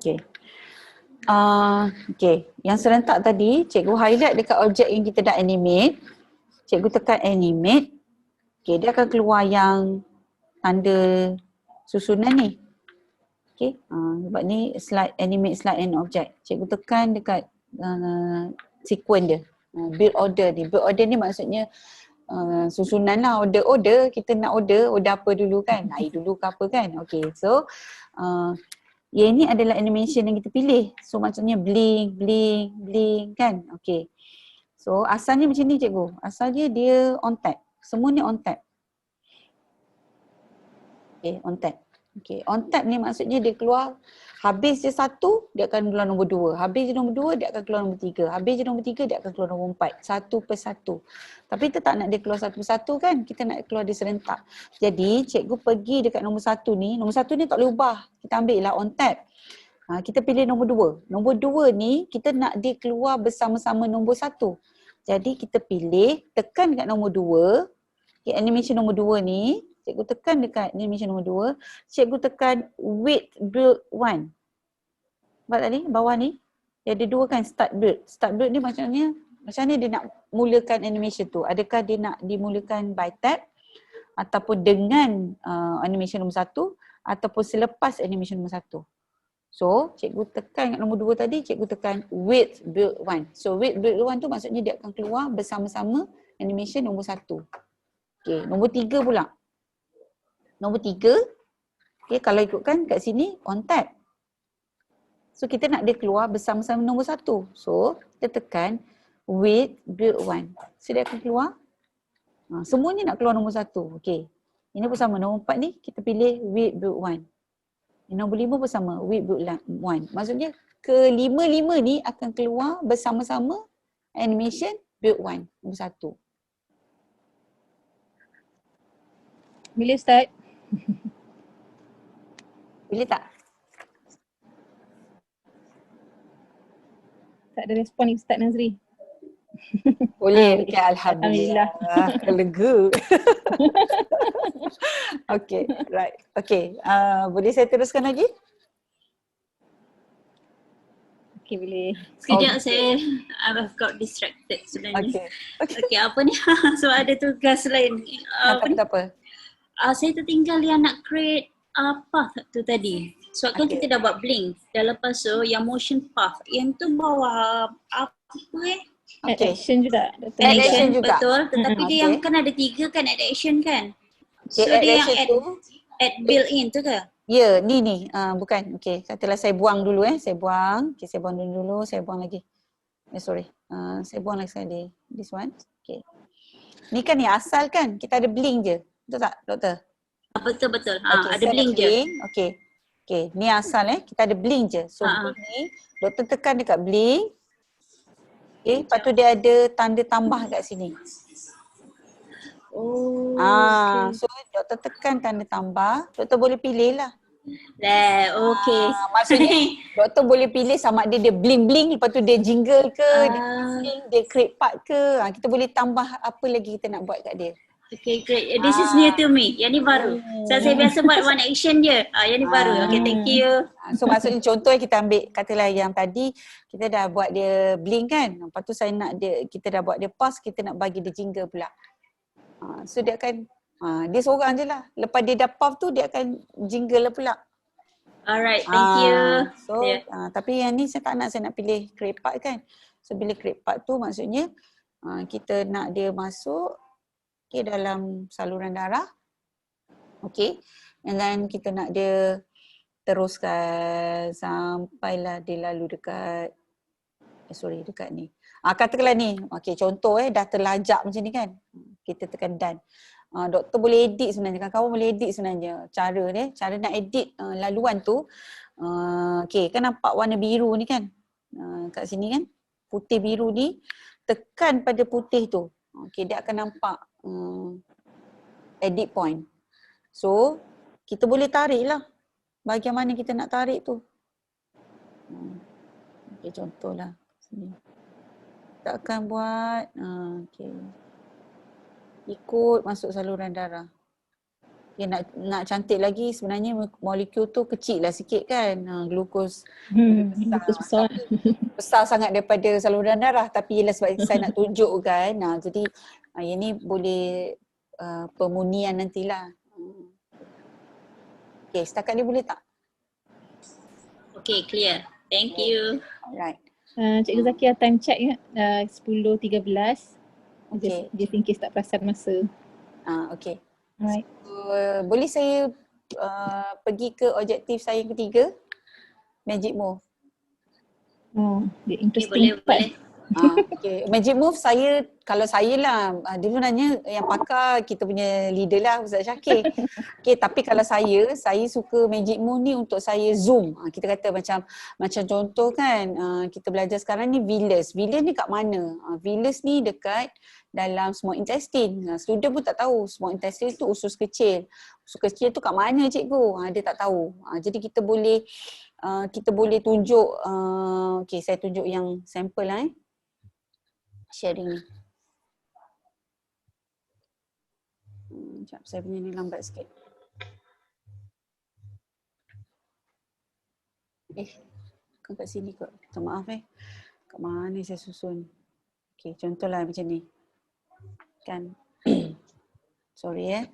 Okay. Okay, yang serentak tadi cikgu highlight dekat objek yang kita dah animate. Cikgu tekan animate. Okay, dia akan keluar yang tanda susunan ni. Okay, sebab ni slide, animate slide and object. Cikgu tekan dekat sequence dia. Build order ni. Build order ni maksudnya susunan lah, order. Kita nak order apa dulu kan? Air dulu ke apa kan? Okay, so yang ni adalah animation yang kita pilih. So maksudnya blink kan? Okay. So asalnya macam ni cikgu. Asalnya dia on tap. Semua ni on tap. Okay, on tap. Okay, on tap ni maksudnya dia keluar habis je satu, dia akan keluar nombor dua. Habis je nombor dua, dia akan keluar nombor tiga. Habis je nombor tiga, dia akan keluar nombor empat. Satu persatu. Tapi kita tak nak dia keluar satu persatu kan? Kita nak keluar dia serentak. Jadi cikgu pergi dekat nombor satu ni. Nombor satu ni tak boleh ubah. Kita ambil lah on tap. Kita pilih nombor dua. Nombor dua ni kita nak dia keluar bersama-sama nombor satu. Jadi kita pilih, tekan dekat nombor dua. Okay, animation nombor dua ni. Cikgu tekan dekat animation nombor 2. Cikgu tekan wait build 1. Sebab tadi bawah ni dia ada dua kan, start build. Start build ni maksudnya macam mana dia nak mulakan animation tu. Adakah dia nak dimulakan by tab ataupun dengan animation nombor 1 ataupun selepas animation nombor 1. So cikgu tekan kat nombor 2 tadi, cikgu tekan wait build 1. So wait build 1 tu maksudnya dia akan keluar bersama-sama animation nombor 1. Okay, nombor 3 pula. Nombor 3, okay, kalau ikutkan kat sini on tap. So kita nak dia keluar bersama-sama nombor 1. So kita tekan wait build 1. So dia akan keluar. Semuanya nak keluar nombor 1. Okay. Ini pun sama. Nombor 4 ni kita pilih wait build 1. Nombor 5 pun sama. Wait build 1. Maksudnya kelima-lima ni akan keluar bersama-sama animation build 1. Nombor 1. Bila start? Boleh tak? Tak ada respon ni Ustaz Nazri. Boleh. Okay, Alhamdulillah. Lega. Okay, right. Okay, boleh saya teruskan lagi? Okay, boleh. Sekejap saya I've got distracted sebenarnya. Okay. Apa ni? So ada tugas lain. Apa ni? Tak apa. Saya tertinggal yang nak create path tu tadi. Sebab kan kita dah buat blink. Dan lepas tu yang motion path. Yang tu bawah apa Add action juga. Add action juga. Betul. Tetapi dia yang kan ada 3 kan add action kan. So Okay, dia yang add add built in tu ke? Ya, ni. Bukan. Okay, katalah saya buang dulu Saya buang. Okay, saya buang dulu. Saya buang lagi. Sorry. Saya buang lagi sekali. This one. Okay. Ni kan ni asal kan. Kita ada blink je. Betul tak, Doktor? Betul. Okay, Ada blink je. Okay, ni asal kita ada blink je. So blink ni, Doktor tekan dekat blink. Okay, lepas tu dia ada tanda tambah kat sini. Oh, So Doktor tekan tanda tambah, Doktor boleh pilih lah. Okay. Maksudnya Doktor boleh pilih sama ada dia bling-bling, lepas tu dia jingle ke, dia create part ke. Kita boleh tambah apa lagi kita nak buat kat dia. Okay, great. This is new to me. Yang ni baru. Saya biasa buat one action je. Yang ni baru. Okay, thank you. So maksudnya contoh kita ambil katalah yang tadi kita dah buat dia blink kan. Lepas tu saya nak kita dah buat dia pause, kita nak bagi dia jingle pula. So dia akan dia seorang je lah. Lepas dia dah pause tu dia akan jingle lah pula. Alright, thank you. So tapi yang ni saya tak nak, saya nak pilih create part kan. So bila create part tu maksudnya kita nak dia masuk dalam saluran darah. Okay. And then kita nak dia teruskan sampailah dia lalu dekat dekat ni. Katakanlah ni. Okay, contoh dah terlajak macam ni kan. Kita tekan done. Doktor boleh edit sebenarnya. Kawan-kawan boleh edit sebenarnya. Cara nak edit laluan tu. Okay, kan nampak warna biru ni kan. Kat sini kan. Putih biru ni. Tekan pada putih tu. Okay, dia akan nampak edit point. So, kita boleh tarik lah. Bahagian mana kita nak tarik tu. Okay, contohlah. Sini. Kita akan buat, okay. Ikut masuk saluran darah. Dia nak cantik lagi sebenarnya molekul tu kecil lah sikit kan. Glukos Lupus besar. besar sangat daripada saluran darah, tapi ialah sebab saya nak tunjukkan. Jadi yang ni boleh pemunian nantilah. Okay, setakat ni boleh tak? Okay, clear. Thank you. Alright. Cikgu Zakia time check ya, 10.13. Okay. Just in case tak perasan masa. Okay. Alright. Boleh saya pergi ke objektif saya yang ketiga? Magic Move. Dia Okay, interesting boleh. Okay. Magic Move kalau saya lah, dia sebenarnya yang pakar kita punya leader lah Ustaz Syakir. Okay, tapi kalau saya suka Magic Move ni untuk saya zoom. Kita kata macam contoh kan, kita belajar sekarang ni villus. Villus ni kat mana? Villus ni dekat dalam small intestine. Student pun tak tahu small intestine tu usus kecil. Usus kecil tu kat mana cikgu? Dia tak tahu. Jadi kita boleh tunjuk, okay, saya tunjuk yang sampel lah sharing ni. Sekejap, saya punya ni lambat sikit. Kan kat sini kot. Minta maaf kat mana saya susun. Okay, contohlah macam ni. Kan. Sorry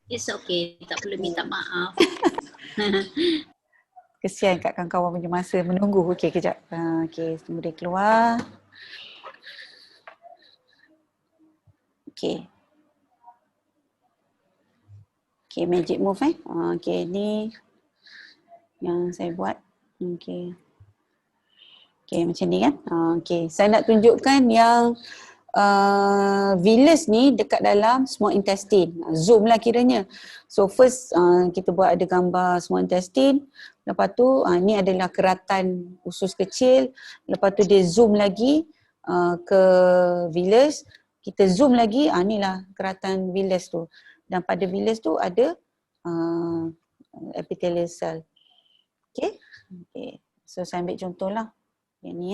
It's okay, tak perlu minta maaf. Kesian kat kawan-kawan punya masa menunggu. Okay, kejap. Okay, tunggu dia keluar. Okay. Okay, magic move Okay, ni yang saya buat. Okay. Okay, macam ni kan. Okay, saya nak tunjukkan yang villus ni dekat dalam small intestine. Zoom lah kiranya. So first kita buat ada gambar small intestine. Lepas tu ni adalah keratan usus kecil. Lepas tu dia zoom lagi ke villus. Kita zoom lagi, ni lah keratan villus tu. Dan pada villus tu ada epithelial cell. Okay. So saya ambil contoh lah. Yang ni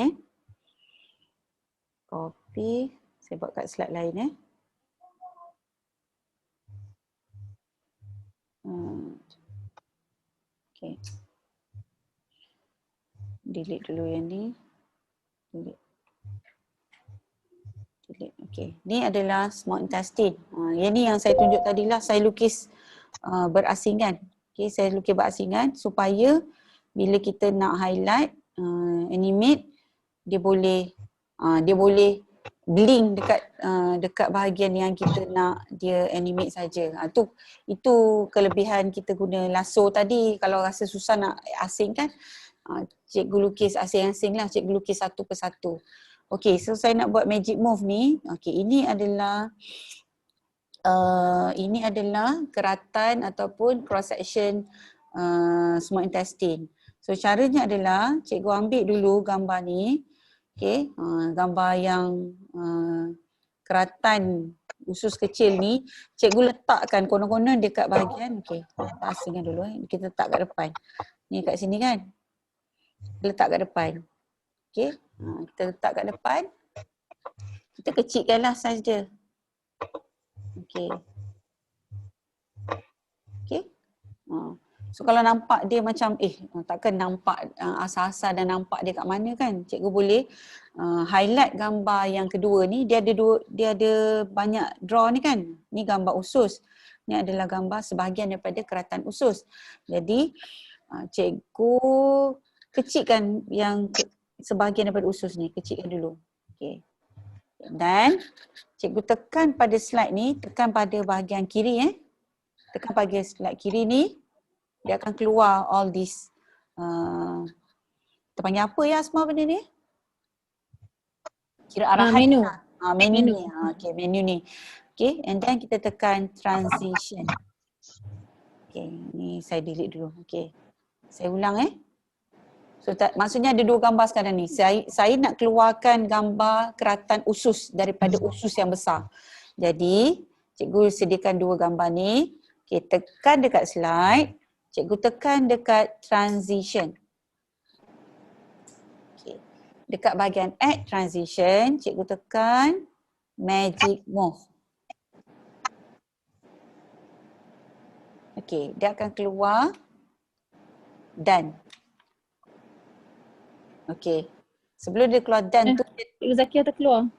copy. Saya buat kat slide lain Okay. Delete dulu yang ni. Delete. Okay. Ni adalah small intestine. Yang ni yang saya tunjuk tadi lah. Saya lukis berasingan. Okay, saya lukis berasingan supaya bila kita nak highlight, animate, dia boleh blink dekat bahagian yang kita nak dia animate saja. Itu kelebihan kita guna lasso tadi. Kalau rasa susah nak asingkan, cikgu lukis asing-asing lah, cikgu lukis satu persatu. Okay, so saya nak buat magic move ni. Okay, ini adalah keratan ataupun cross section small intestine. So caranya adalah cikgu ambil dulu gambar ni. Okay, gambar yang keratan usus kecil ni, cikgu letakkan konon-konon dekat bahagian, okay, kita asingkan dulu kita letak kat depan. Ni kat sini kan, letak kat depan. Okay, kita letak kat depan, kita kecilkanlah saiz dia. Okay. Okay. So kalau nampak dia macam takkan nampak asal-asal dan nampak dia kat mana kan. Cikgu boleh highlight gambar yang kedua ni. Dia ada banyak draw ni kan. Ni gambar usus. Ni adalah gambar sebahagian daripada keratan usus. Jadi cikgu kecilkan yang sebahagian daripada usus ni. Kecilkan dulu. Okay. Dan cikgu tekan pada slide ni, tekan pada bahagian kiri tekan pada slide kiri ni, dia akan keluar all this kita panggil apa ya Asma benda ni? Kira arahan menu. Menu ni. Okay, menu ni. Okay, and then kita tekan transition. Okay, ni saya delete dulu. Okay, saya ulang So maksudnya ada dua gambar sekarang ni. Saya nak keluarkan gambar keratan usus daripada usus yang besar. Jadi cikgu sediakan dua gambar ni. Okay, tekan dekat slide. Cikgu tekan dekat transition. Okay. Dekat bahagian add transition, cikgu tekan magic move. Okey, dia akan keluar done. Okey. Sebelum dia keluar done tu, Cikgu Zakia terkeluar.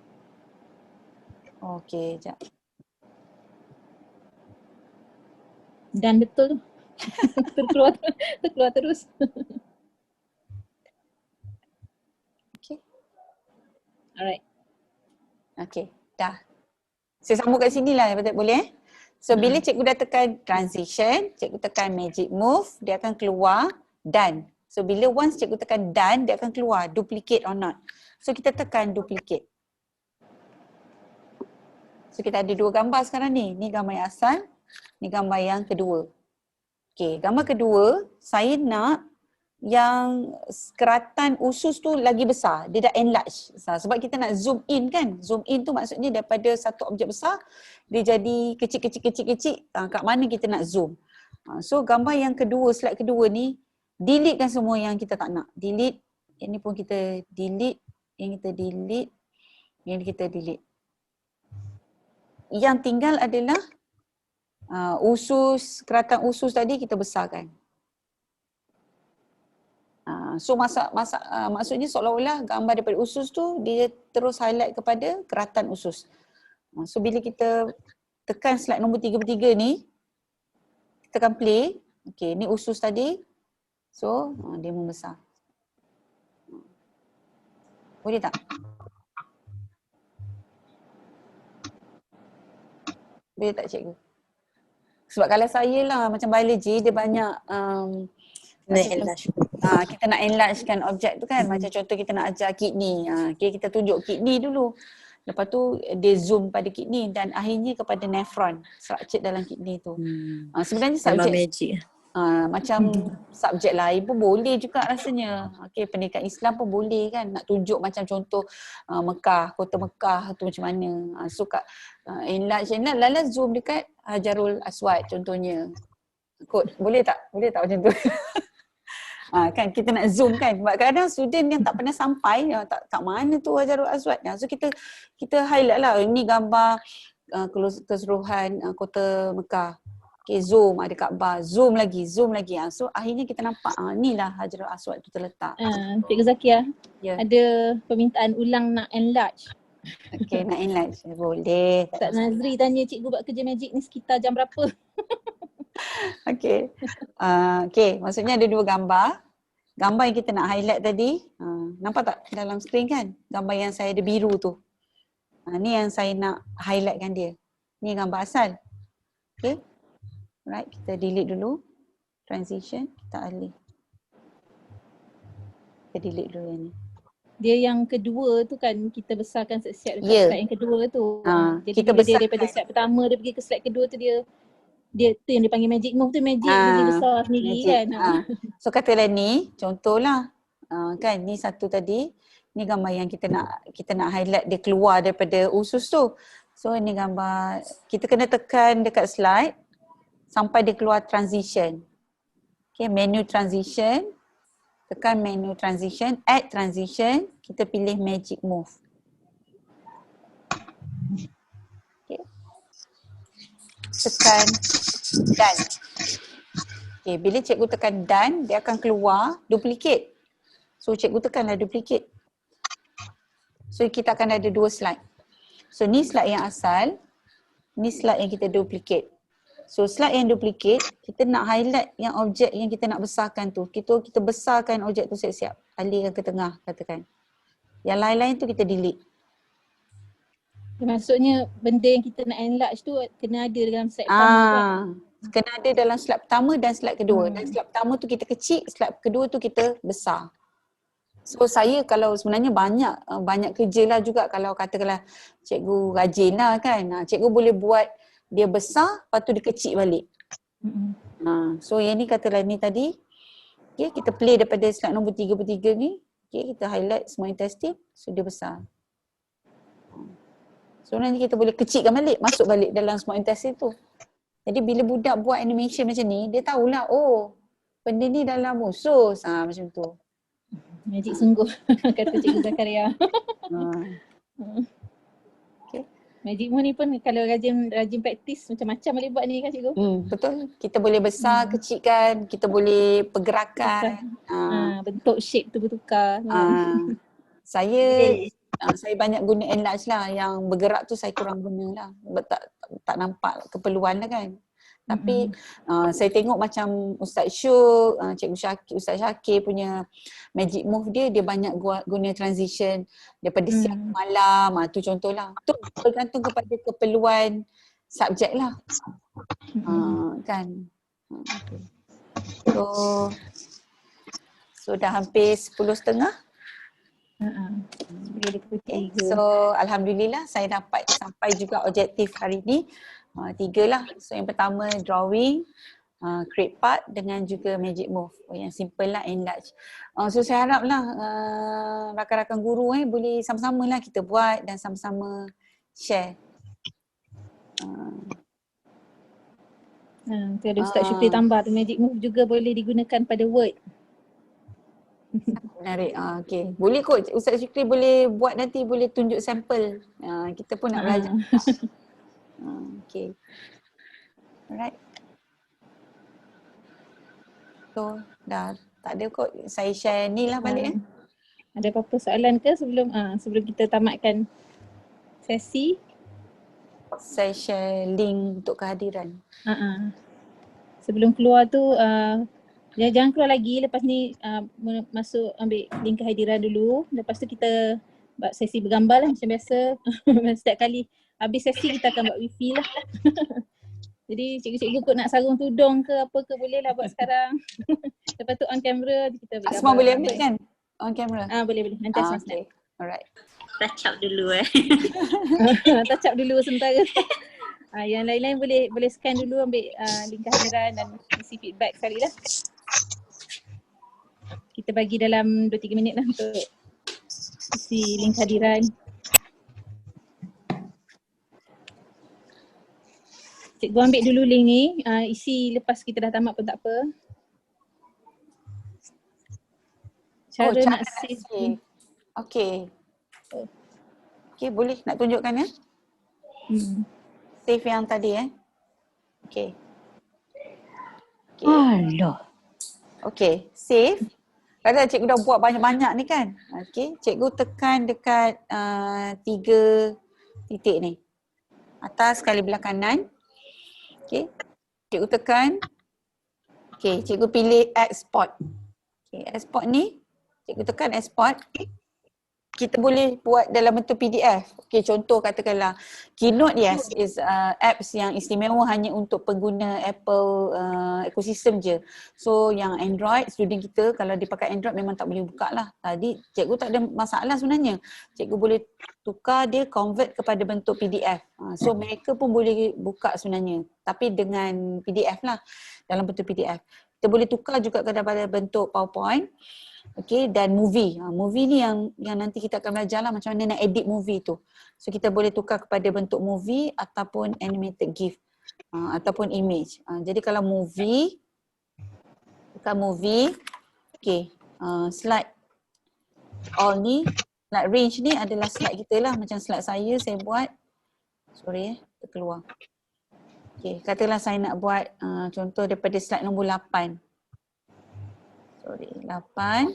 okey, sekejap. Dan betul tu. terkeluar terus. Okey. Alright. Okey, dah. Saya sambung kat sini lah, betul boleh? So bila cikgu dah tekan transition, cikgu tekan magic move, dia akan keluar done. So bila once cikgu tekan done, dia akan keluar duplicate or not. So kita tekan duplicate. So kita ada dua gambar sekarang ni. Ni gambar yang asal, ni gambar yang kedua. Okey, gambar kedua, saya nak yang keratan usus tu lagi besar. Dia dah enlarge. Sebab kita nak zoom in kan. Zoom in tu maksudnya daripada satu objek besar, dia jadi kecil. Kat mana kita nak zoom. So gambar yang kedua, slide kedua ni, delete kan semua yang kita tak nak. Delete, yang ni pun kita delete, yang kita delete, yang kita delete. Yang tinggal adalah usus, keratan usus tadi kita besarkan. So maksudnya seolah-olah gambar daripada usus tu dia terus highlight kepada keratan usus. So bila kita tekan slide nombor 33 ni, kita tekan play. Okay, ni usus tadi. So dia membesar. Boleh tak? Boleh tak cikgu? Sebab kalau saya lah macam biology dia banyak kita nak enlargekan objek tu kan. Macam contoh kita nak ajar kidney. Okay, kita tunjuk kidney dulu. Lepas tu dia zoom pada kidney dan akhirnya kepada nephron, structure dalam kidney tu. Sebenarnya subjek magic. Macam subjek lain pun boleh juga rasanya. Okay, pendidikan Islam pun boleh kan. Nak tunjuk macam contoh Mekah, kota Mekah tu macam mana. So kat enlarge lala zoom dekat Hajarul Aswad contohnya. Boleh tak? Boleh tak macam tu? Kan kita nak zoom kan. Sebab kadang student yang tak pernah sampai, tak kat mana tu Hajarul Aswad. So kita highlight lah. Ini gambar keseluruhan kota Mekah. Okay, zoom ada Kaabah, zoom lagi. So akhirnya kita nampak inilah Hajarul Aswad tu terletak. Cikgu Zakia, Ya. ada permintaan ulang nak enlarge. Okay, nak enlarge. Boleh. Ustaz Nazri tanya cikgu buat kerja magic ni sekitar jam berapa? Okay. Okay, maksudnya ada dua gambar. Gambar yang kita nak highlight tadi, nampak tak dalam skrin kan? Gambar yang saya ada biru tu. Ni yang saya nak highlightkan dia. Ni gambar asal. Okay. Right, kita delete dulu. Transition, kita alih. Kita delete dulu yang ni. Dia yang kedua tu kan kita besarkan siap-siap dekat Ya. slide yang kedua tu. Jadi kita bila dia besarkan. daripada slide pertama dia pergi ke slide kedua tu dia tu yang dipanggil magic move tu magic jadi besar sendiri Magic. kan. So katalah ni, contohlah kan ni satu tadi, ni gambar yang kita nak highlight dia keluar daripada usus tu. So ni gambar, kita kena tekan dekat slide sampai dia keluar transition. Okay, menu transition, tekan menu transition, add transition, kita pilih magic move. Okay. Tekan done. Okay, bila cikgu tekan done, dia akan keluar duplicate. So cikgu tekanlah duplicate. So kita akan ada dua slide. So ni slide yang asal, ni slide yang kita duplicate. So slide yang duplicate, kita nak highlight yang objek yang kita nak besarkan tu. Kita besarkan objek tu siap-siap. Alihkan ke tengah katakan. Yang lain-lain tu kita delete. Maksudnya benda yang kita nak enlarge tu kena ada dalam slide pertama kan. Kena ada dalam slide pertama dan slide kedua. Dan slide pertama tu kita kecil, slide kedua tu kita besar. So saya kalau sebenarnya banyak kerja lah juga kalau katakanlah cikgu rajin lah kan. Cikgu boleh buat dia besar, lepas tu dia kecil balik. So yang ni katalah ni tadi, okay, kita play daripada slide nombor 33 ni, okay, kita highlight semua intestine, so dia besar. So nanti kita boleh kecilkan balik, masuk balik dalam small intestine tu. Jadi bila budak buat animation macam ni, dia tahulah, oh benda ni dalam usus, macam tu. Magic sungguh kata Cikgu Zakaria. Okay. Magic Move ni pun kalau rajin praktis macam-macam boleh buat ni kan cikgu. Betul. Kita boleh besar, kecilkan, kita boleh pergerakan. Bentuk shape tu bertukar. Saya banyak guna enlarge lah. Yang bergerak tu saya kurang guna lah. Tak nampak keperluan lah kan. Tapi saya tengok macam Ustaz Syuk, Ustaz Syakir punya Magic Move dia banyak guna transition daripada siang ke malam. Tu contohlah. Tu bergantung kepada keperluan subjek lah. Kan. So dah hampir 10:30. Okay. So Alhamdulillah saya dapat sampai juga objektif hari ni. 3 lah. So yang pertama drawing, create part dengan juga magic move. Yang simple lah, enlarge. So saya harap lah rakan-rakan guru boleh sama-sama lah kita buat dan sama-sama share. Ada Ustaz Syukri tambah tu, magic move juga boleh digunakan pada Word. Menarik. Okay. Boleh kot Ustaz Syukri boleh buat nanti, boleh tunjuk sampel. Kita pun nak belajar. Okay. Alright. So dah tak ada kot. Saya share ni lah balik. Ada apa-apa soalan ke sebelum kita tamatkan sesi? Saya share link untuk kehadiran. Sebelum keluar tu jangan keluar lagi. Lepas ni masuk ambil link kehadiran dulu. Lepas tu kita buat sesi bergambar lah macam biasa. Setiap kali habis sesi kita akan buat wifi lah. Jadi cikgu-cikgu kot nak sarung tudung ke apa ke boleh lah buat sekarang. Lepas tu on camera kita ambil Asma boleh ambil kan? On camera? Boleh. Nanti Asma snap. Alright. Touch up dulu Touch up dulu sementara. Yang lain-lain boleh scan dulu, ambil link kehadiran dan isi feedback sekali lah. Kita bagi dalam 2-3 minit lah untuk isi link kehadiran. Cikgu ambil dulu link ni, isi lepas kita dah tamat pun tak apa. Cara nak save. Okay. Okay, boleh nak tunjukkan ya? Save yang tadi Okay. Alah. Okay, save. Kadang cikgu dah buat banyak-banyak ni kan? Okay, cikgu tekan dekat 3 titik ni. Atas sekali belah kanan. Okay, cikgu tekan. Okay, cikgu pilih export. Okay, export ni, cikgu tekan export. Kita boleh buat dalam bentuk PDF. Okay, contoh katakanlah Keynote is apps yang istimewa hanya untuk pengguna Apple ekosistem je. So yang Android, student kita kalau dia pakai Android memang tak boleh buka lah. Tadi cikgu tak ada masalah sebenarnya. Cikgu boleh tukar dia convert kepada bentuk PDF. So mereka pun boleh buka sebenarnya. Tapi dengan PDF lah, dalam bentuk PDF. Kita boleh tukar juga kepada bentuk PowerPoint. Okay, dan movie. Movie ni yang nanti kita akan belajar lah macam mana nak edit movie tu. So kita boleh tukar kepada bentuk movie ataupun animated GIF ataupun image. Jadi kalau movie, tukar movie. Okay, slide all ni, slide range ni adalah slide kita lah. Macam slide saya buat. Sorry terkeluar. Okay, katakanlah saya nak buat contoh daripada slide nombor 8. 8.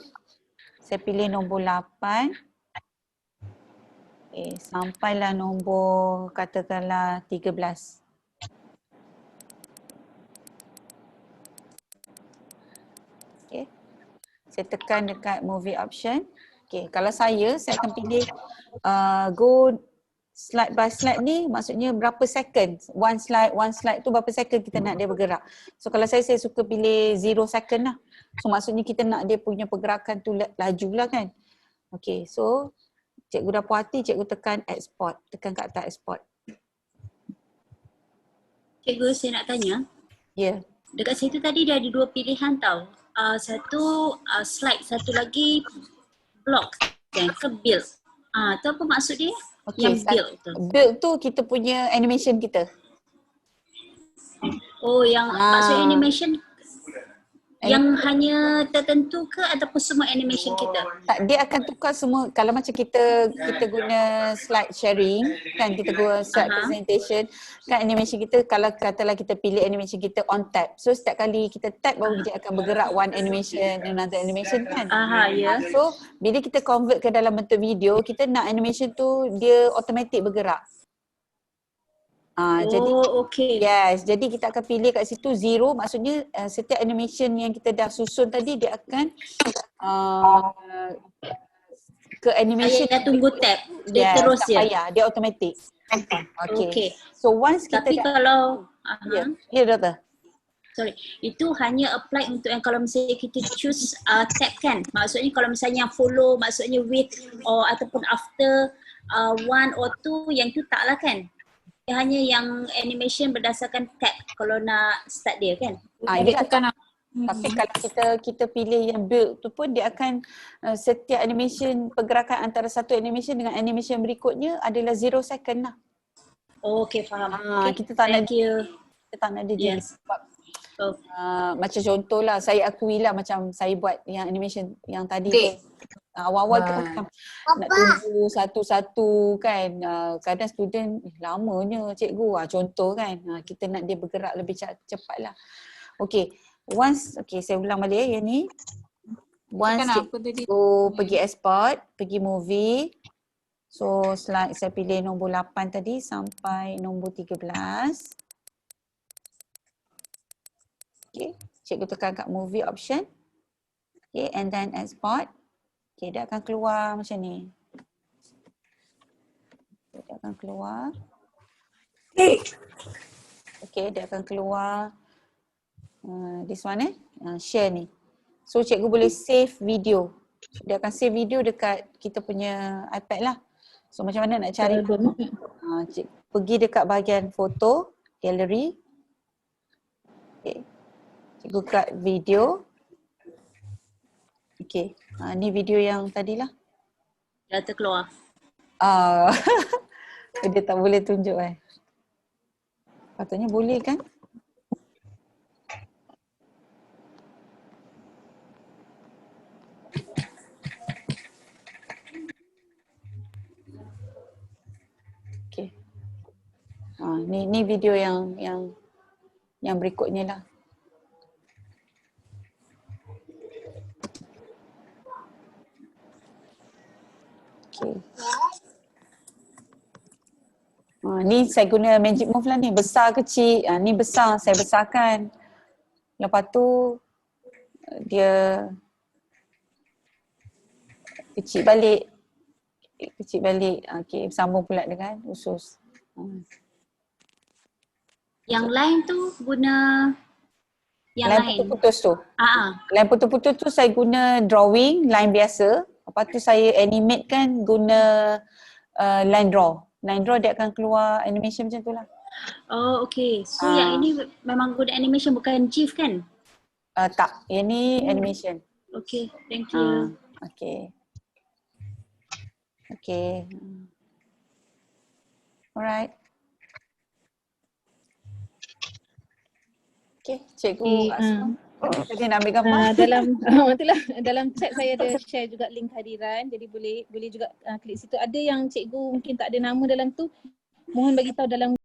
Saya pilih nombor 8. Okay, sampailah nombor katakanlah 13. Okay. Saya tekan dekat movie option. Okay, kalau saya akan pilih go slide by slide ni, maksudnya berapa second. One slide tu berapa second kita nak dia bergerak. So kalau saya suka pilih 0 second lah. So maksudnya kita nak dia punya pergerakan tu laju lah kan. Okay, so cikgu dah puas hati, cikgu tekan export. Tekan kat atas export. Cikgu, saya nak tanya. Ya. Dekat situ tadi dia ada 2 pilihan tau. Satu slide, satu lagi block dan ke build. Tu apa maksud dia? Okay, yang build tu. Build tu kita punya animation kita. Oh, yang maksud animation Yang hanya tertentu ke ataupun semua animation kita? Tak, dia akan tukar semua. Kalau macam kita guna slide sharing kan, kita guna slide presentation kan, animation kita kalau katalah kita pilih animation kita on tab. So setiap kali kita tap baru dia akan bergerak one animation, another animation kan. Ya. So bila kita convert ke dalam bentuk video, kita nak animation tu dia automatic bergerak. Jadi okey. yes, jadi kita akan pilih kat situ zero, maksudnya setiap animation yang kita dah susun tadi dia akan ke animation Saya dah tunggu tab. Dia terus tak je. payah, dia automatic. Okey. So once kita Tapi kalau doktor. Sorry, itu hanya apply untuk yang kalau misalnya kita choose tab kan. Maksudnya kalau misalnya follow, maksudnya with or ataupun after one or two, yang tu taklah kan. Dia hanya yang animation berdasarkan tab kalau nak start dia kan. Dia akan tapi kalau kita pilih yang build tu pun dia akan setiap animation, pergerakan antara satu animation dengan animation berikutnya adalah 0 second lah. Okay, faham. Kita tak nak kita tak nak dia sebab macam contohlah, saya akui lah macam saya buat yang animation yang tadi tu. Awal-awal tu macam nak tunggu satu-satu kan. Kadang student lamanya cikgu contoh kan. Kita nak dia bergerak lebih cepat lah. Okay, saya ulang balik yang ni. Once cikgu pergi export, pergi movie. So slide saya pilih nombor 8 tadi sampai nombor 13. Okay, cikgu tekan kat movie option. Okay, and then export. Okay, dia akan keluar macam ni. Dia akan keluar. Okay, dia akan keluar this one share ni. So cikgu boleh save video. Dia akan save video dekat kita punya iPad lah. So macam mana nak cari? Pergi dekat bahagian foto, gallery. Okay. Cikgu kat video. Okay. Ni video yang tadilah. Dah terkeluar. Dia tak boleh tunjuk Patutnya boleh kan? Okay. Ni video yang berikutnya lah. Okay. Ni saya guna magic move lah ni, besar kecil. Ni besar, saya besarkan. Lepas tu dia kecil balik. Okay, sambung pula dengan usus. Yang lain tu guna yang line lain. Putus-putus tu. Line putus-putus tu saya guna drawing, line biasa. Lepas tu saya animate kan guna line draw. Line draw dia akan keluar animation macam tu lah. Oh, okay. So yang ini memang guna animation bukan GIF kan? Tak, yang ni animation. Okay, thank you. Okay. Alright. Okay, cikgu Tadi nak ambil gambar. Dalam chat saya ada share juga link hadiran, jadi boleh juga klik situ. Ada yang cikgu mungkin tak ada nama dalam tu, mohon bagi tahu dalam